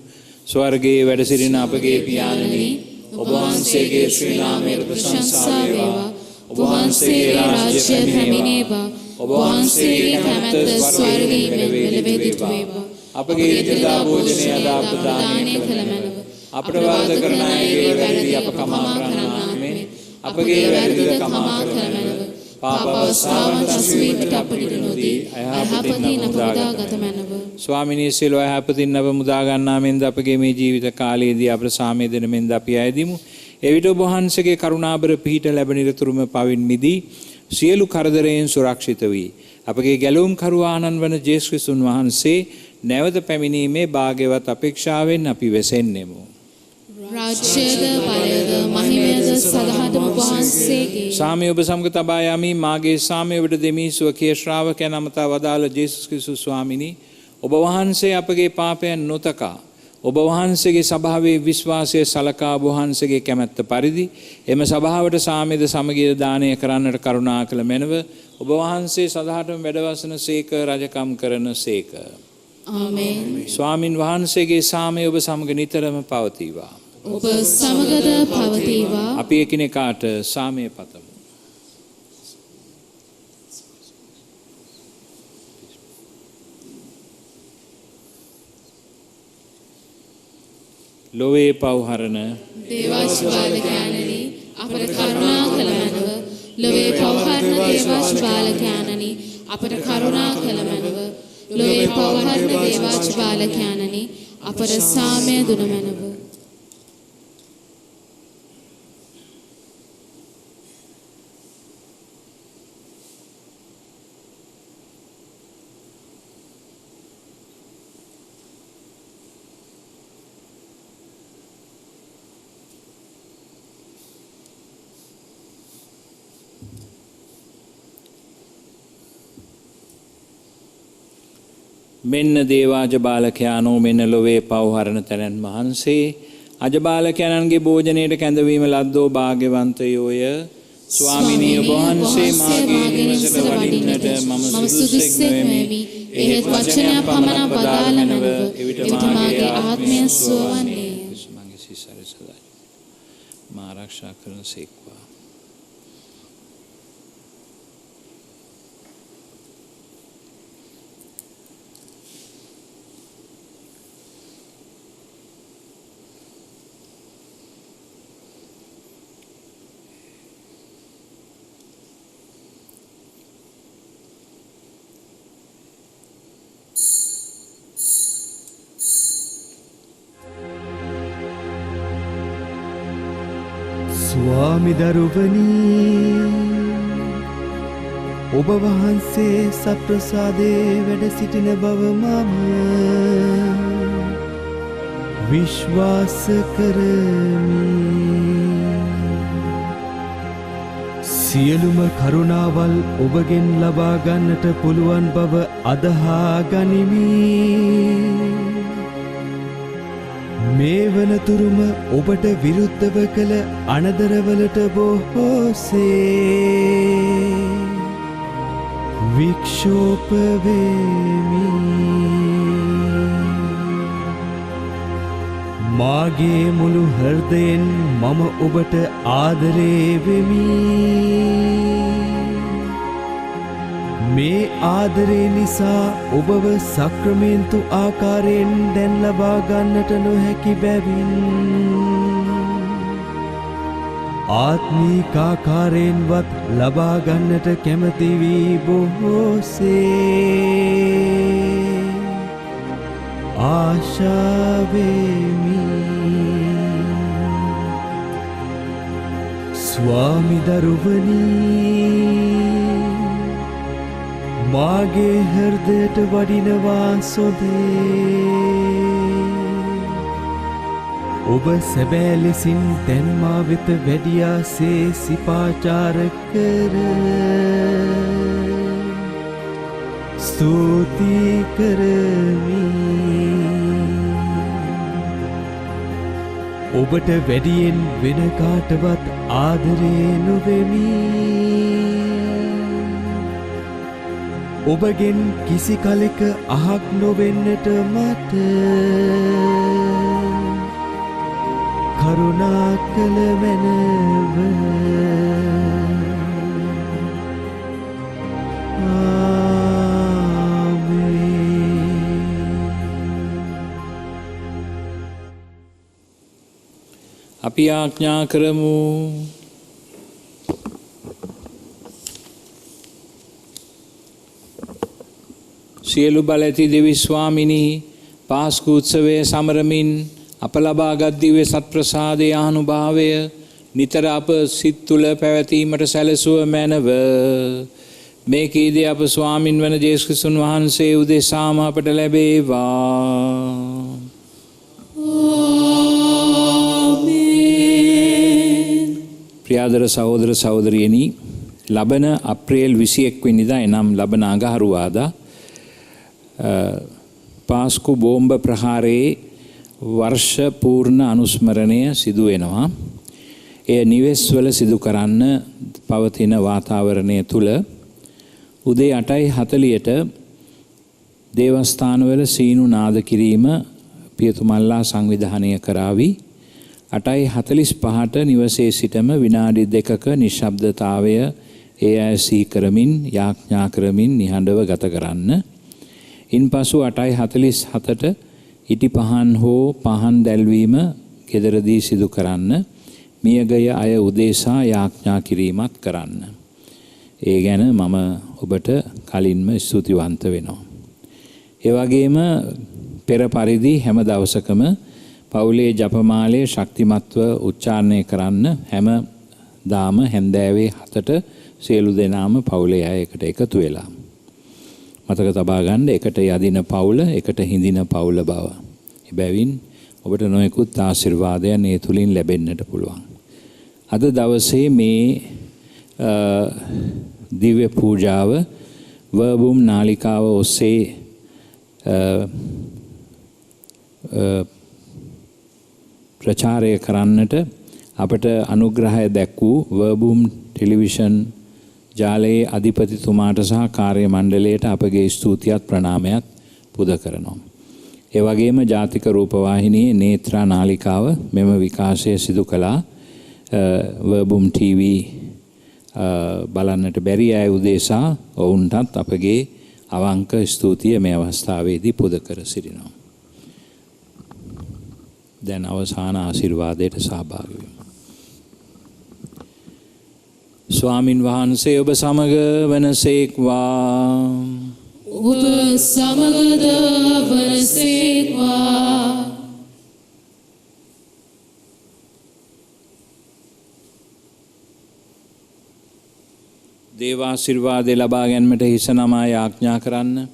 ස්වර්ගයේ වැඩ සිටින අපගේ පියාණනි ඔබ වහන්සේගේ ශ්‍රී නාමයට ප්‍රශංසා වේවා. ඔබ වහන්සේගේ රාජ්‍ය පැමිණේවා. ඔබ වහන්සේගේ කැමැත්ත ස්වර්ගයේ මෙලෙවදී වේවා. අපගේ ඉදිරිදා භෝජනය අද අප දානය කළ මැනව. අපට වරද කරන අයගේ වැරදි අප කමා කරන්නාක් මෙන් අපගේ වැරදිද කමා කළ මැනව. පාපවස්ථාවන් අසුවීමට අපිට නොදී අයහපතින් අප මුදාගත මැනව. ස්වාමිනී සියලු අයහපතින් අප මුදා ගන්නා මෙන්ද අපගේ මේ ජීවිත කාලයේදී අපට සාමය දෙන මෙන්ද අපි අයදිමු. එවිට ඔබ වහන්සේගේ කරුණාබර පිහිට ලැබෙන නිරතුරුම පවින් මිදී සියලු කරදරයෙන් සුරක්ෂිත වී අපගේ ගැලවුම් කරුවාණන් වන ජේසුස් ක්‍රිස්තුන් වහන්සේ නැවත පැමිණීමේ භාග්‍යවත් අපේක්ෂාවෙන් අපි වෙසෙන්නෙමු. රාජ්‍යද බලයද මහිමයද සදහටම වහන්සේගේ. සාමය ඔබ සමග තබා යමි මාගේ සාමය ඔබට දෙමි ස්වකීය ශ්‍රාවකයන් අමතා වදාළ ජේසුස් ක්‍රිස්තුස් ස්වාමිනී ඔබ වහන්සේ අපගේ පාපයන් නොතකා ඔබ වහන්සේගේ සභාවේ විශ්වාසය සලකා ඔබ වහන්සේගේ කැමැත්ත පරිදි එම සභාවට සාමයද සමගිය දානය කරන්නට කරුණා කළ මැනව. ඔබ වහන්සේ සදහටම වැඩවසන සේක රජකම් කරන සේක. ආමේන්. ස්වාමින් වහන්සේගේ සාමය ඔබ සමග නිතරම පවතිවා. ඔබ සමගද පවතිවා. අපි එකිනෙකාට සාමය පතමු. ලොවේ පව්හරණ දේවාශිපාලකයන්නි අපට කරුණා කළ මැනව. ලොවේ පව්හරණ දේවාශිපාලකයන්නි අපට කරුණා කළ මැනව. ලොවේ පව්හරණ දේවාශිපාලකයන්නි අපට සාමය දුන මැනව. මෙන්න දේවාජ බාලකයානෝ මෙන්න ලොවේ පවහරණ තැනන් වහන්සේ අජබාලකයන්න්ගේ භෝජනයට කැඳවීම ලද්දෝ භාග්‍යවන්තයෝය. ස්වාමිනී ඔබ වහන්සේ මාගේ නිවසට වඩින්නට මම සුදුසුසෙක් නොවෙමි. එහෙත් වචනයක් පමණක් වදාළ මැනව. එවිට මාගේ ආත්මය සුවවන්නේ. මගේ සිසර සදායි මා ආරක්ෂා කරන සේක්වා. ස්වාමිදරුවනී ඔබ වහන්සේ සත්ප්‍රසාදේ වැඩ සිටින බව මම විශ්වාස කරමි. සියලුම කරුණාවල් ඔබගෙන් ලබා ගන්නට පුළුවන් බව අදහා ගනිමි. මේ වනතුරුම ඔබට විරුද්ධව කළ අනදරවලට බොහෝසේ වික්ෂෝප වෙමි. මාගේ මුළු හෘදයෙන් මම ඔබට ආදරේ වෙමි. මේ ආදරේ නිසා ඔබව සක්‍රමේන්තු ආකාරයෙන් දැන් ලබා ගන්නට නොහැකි බැවින් ආත්මීක ආකාරයෙන්වත් ලබා ගන්නට කැමති වී බොහෝසේ ආශා වෙමි. ස්වාමිදරුවනී මාගේ හෘදයට වඩිනවා සොදේ. ඔබ සැබෑ ලෙසින් දැන් මා වෙත වැඩියාසේ සිපාචාර කර ස්තුති කරමි. ඔබට වැඩියෙන් වෙන කාටවත් ආදරේ නොවෙමි. ඔබගෙන් කිසි කලෙක අහක් නොවෙන්නට මට කරුණා කළ මැනව. අපි ආඥා කරමු. සියලු බල ඇති දෙවි ස්වාමිනී පාස්කු උත්සවය සමරමින් අප ලබාගත් දිව්‍ය සත්ප්‍රසාදයේ ආනුභාවය නිතර අප සිත් තුළ පැවතීමට සැලසුව මැනව. මේකීදී අප ස්වාමින් වන ජේසුස් ක්‍රිස්තුන් වහන්සේ උදෙසාම අපට ලැබේවා. ප්‍රියාදර සහෝදර සහෝදරියනි, ලබන අප්‍රේල් 21 වෙනිදා එනම් ලබන අඟහරුවාදා පාස්කු බෝම්බ ප්‍රහාරයේ වර්ෂ පූර්ණ අනුස්මරණය සිදු වෙනවා. එය නිවෙස්වල සිදු කරන්න පවතින වාතාවරණය තුල උදේ 8:40ට දේවස්ථානවල සීනු නාද කිරීම පියතුමල්ලා සංවිධානය කරાવી. 8:45ට නිවසේ සිටම විනාඩි 2ක නිශ්ශබ්දතාවය ඒ අය සිහි කරමින් යාඥා කරමින් නිහඬව ගත කරන්න. ඉන්පසු 8:47ට ඉටි පහන් හෝ පහන් දැල්වීම ගෙදරදී සිදු කරන්න. මියගිය අය උදෙසා යාඥා කිරීමත් කරන්න. ඒ ගැන මම ඔබට කලින්ම ස්තුතිවන්ත වෙනවා. ඒ වගේම පෙර පරිදි හැම දවසකම පවුලේ ජපමාලය ශක්තිමත්ව උච්චාරණය කරන්න හැමදාම හැන්දෑවේ 7ට සියලු දෙනාම පවුලේ අය එකට එකතු වෙලා මතක තබා ගන්න එකට යදින පවුල එකට හිඳින පවුල බව. එබැවින් ඔබට නොයෙකුත් ආශිර්වාදයන් ඒ තුලින් ලැබෙන්නට පුළුවන්. අද දවසේ මේ දිව්‍ය පූජාව වර්බුම් නාලිකාව ඔස්සේ ප්‍රචාරය කරන්නට අපට අනුග්‍රහය දැක් වූ වර්බූම් ටෙලිවිෂන් ජාලයේ අධිපතිතුමාට සහ කාර්ය මණ්ඩලයට අපගේ ස්තුතියත් ප්‍රණාමයත් පුද කරනවා. ඒ වගේම ජාතික රූපවාහිනියේ නේත්‍රා නාලිකාව මෙම විකාශය සිදු කළා. වර්බූම් TV බලන්නට බැරි අය උදෙසා ඔවුන්ටත් අපගේ අවංක ස්තුතිය මේ අවස්ථාවේදී පුද කර සිටිනවා. දැන් අවසාන ආශිර්වාදයට සහභාගී වෙමු. ස්වාමින් වහන්සේ ඔබ සමග වනසේක්වා. ඔබ සමගද වනසේක්වා. දේවාශිර්වාදය ලබා ගැනීමට හිස නමා යාඥා කරන්න.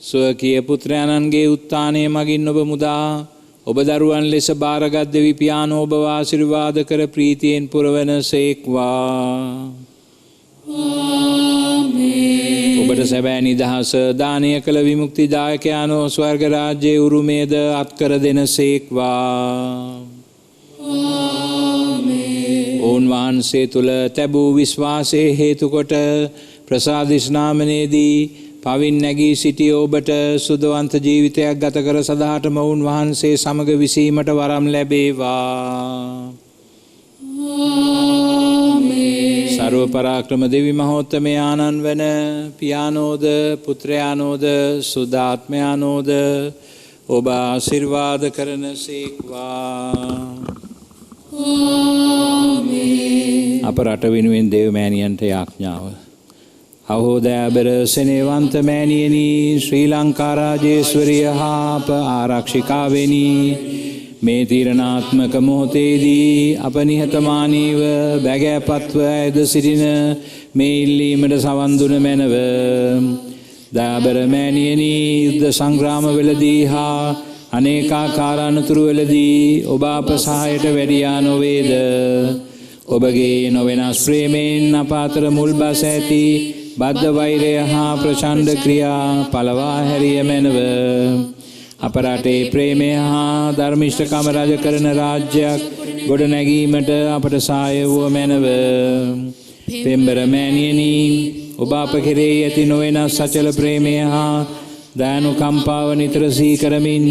ස්වකීය පුත්‍රයන්න්ගේ උත්ථානය මගින් ඔබ මුදා ඔබ දරුවන් ලෙස බාරගත් දෙවි පියාණෝ ඔබ ආශිර්වාද කර ප්‍රීතියෙන් පුරවන සේක්වා. ආමේන්. ඔබට සැබෑ නිදහස දානය කළ විමුක්තිදායකයාණෝ ස්වර්ග රාජ්‍යයේ උරුමයද අත්කර දෙන සේක්වා. ඔවුන් වහන්සේ තුළ තැබූ විශ්වාසයේ හේතු කොට ප්‍රසාදිස්නාමනේදී පවින් නැගී සිටිය ඔබට සුදවන්ත ජීවිතයක් ගත කර සදාටම ඔවුන් වහන්සේ සමග විසීමට වරම් ලැබේවා. ආමේන්. සර්ව පරාක්‍රම දෙවි මහෝත්තමේ ආනන් වන පියානෝද පුත්‍රයානෝද සුදාත්මයානෝද ඔබ ආශිර්වාද කරන සේක්වා. අප රට වෙනුවෙන් දේව මෑණියන්ට යාඥාව. අහෝදෑබර සෙනෙවන්ත මෑණියනි ශ්‍රී ලංකා රාජේශ්වරිය හා අප ආරක්ෂිකාවෙනි මේ තීරණාත්මක මොහොතේදී අප නිහතමානීව බැගෑපත්ව ඇද සිටින මේ ඉල්ලීමට සවන් දුන මැනව. දෑබර මෑණියනි යුද්ධ සංග්‍රාමවලදී හා අනේකාකාර අනතුරුවලදී ඔබ අප සහායට වැඩියා නොවේද? ඔබගේ නොවෙනස් ප්‍රේමයෙන් අප අතර මුල් බස ඇති බද්ධ වෛරය හා ප්‍රචණ්ඩ ක්‍රියා පළවා හැරිය මැනව. අප රටේ ප්‍රේමය හා ධර්මිෂ්ඨකම රජ කරන රාජ්‍යයක් ගොඩ නැගීමට අපට සහාය වූ මැනව. පෙම්බර මෑණියනි ඔබ අප කෙරෙහි ඇති නොවෙනස් සචල ප්‍රේමය හා දයානුකම්පාව නිතර සිහි කරමින්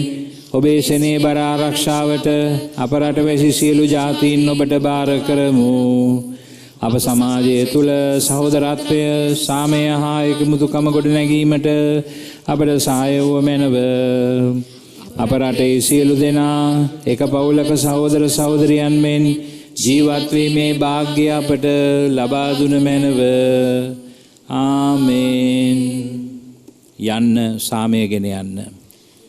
ඔබේ සෙනෙහ බර ආරක්ෂාවට අප රටවැසි සියලු ජාතීන් ඔබට බාර කරමු. අප සමාජය තුළ සහෝදරත්වය සාමය හා එකමුතුකම ගොඩ නැගීමට අපට සහාය වූ මැනව. අප රටේ සියලු දෙනා එක පවුලක සහෝදර සහෝදරියන් මෙන් ජීවත් වීමේ වාග්ය අපට ලබා දුන මැනව. ආමේන්. යන්න සාමය ගෙන යන්න.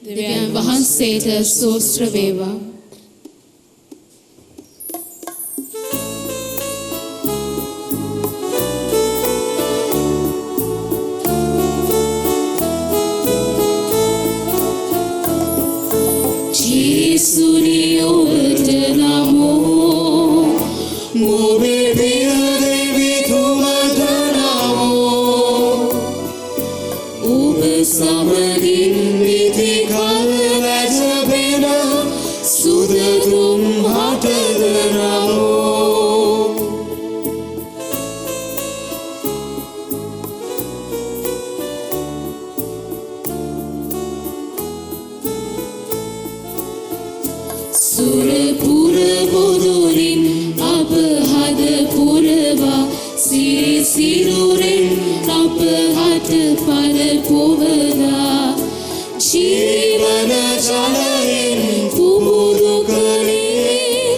දෙවියන් වහන්සේට ස්තෝත්‍ර වේවා. ජේසුනි ඔබට නමෝ මොබේ ප්‍රිය දෙවි තුමට නමෝ ඔබ සමගින් නිති කල් වැජබෙන සුදතුම් හටද නමෝ සුරපුර බොදුරින් අප හද පුරවා සිරි සිරුරෙන් අප හට පල පොවලා ජීවන ජලයෙන් පුමුදු කළේ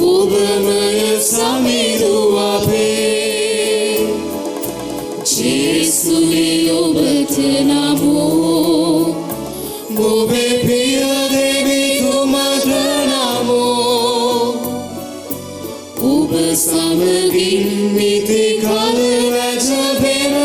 ඔබමය සමිඳු අපේ ජේසුනි ඔබට නමෝ මොබේ ප්‍රිය දෙවි තුමට නමෝ ඔබ සමගින් නිති කල් වැජබෙන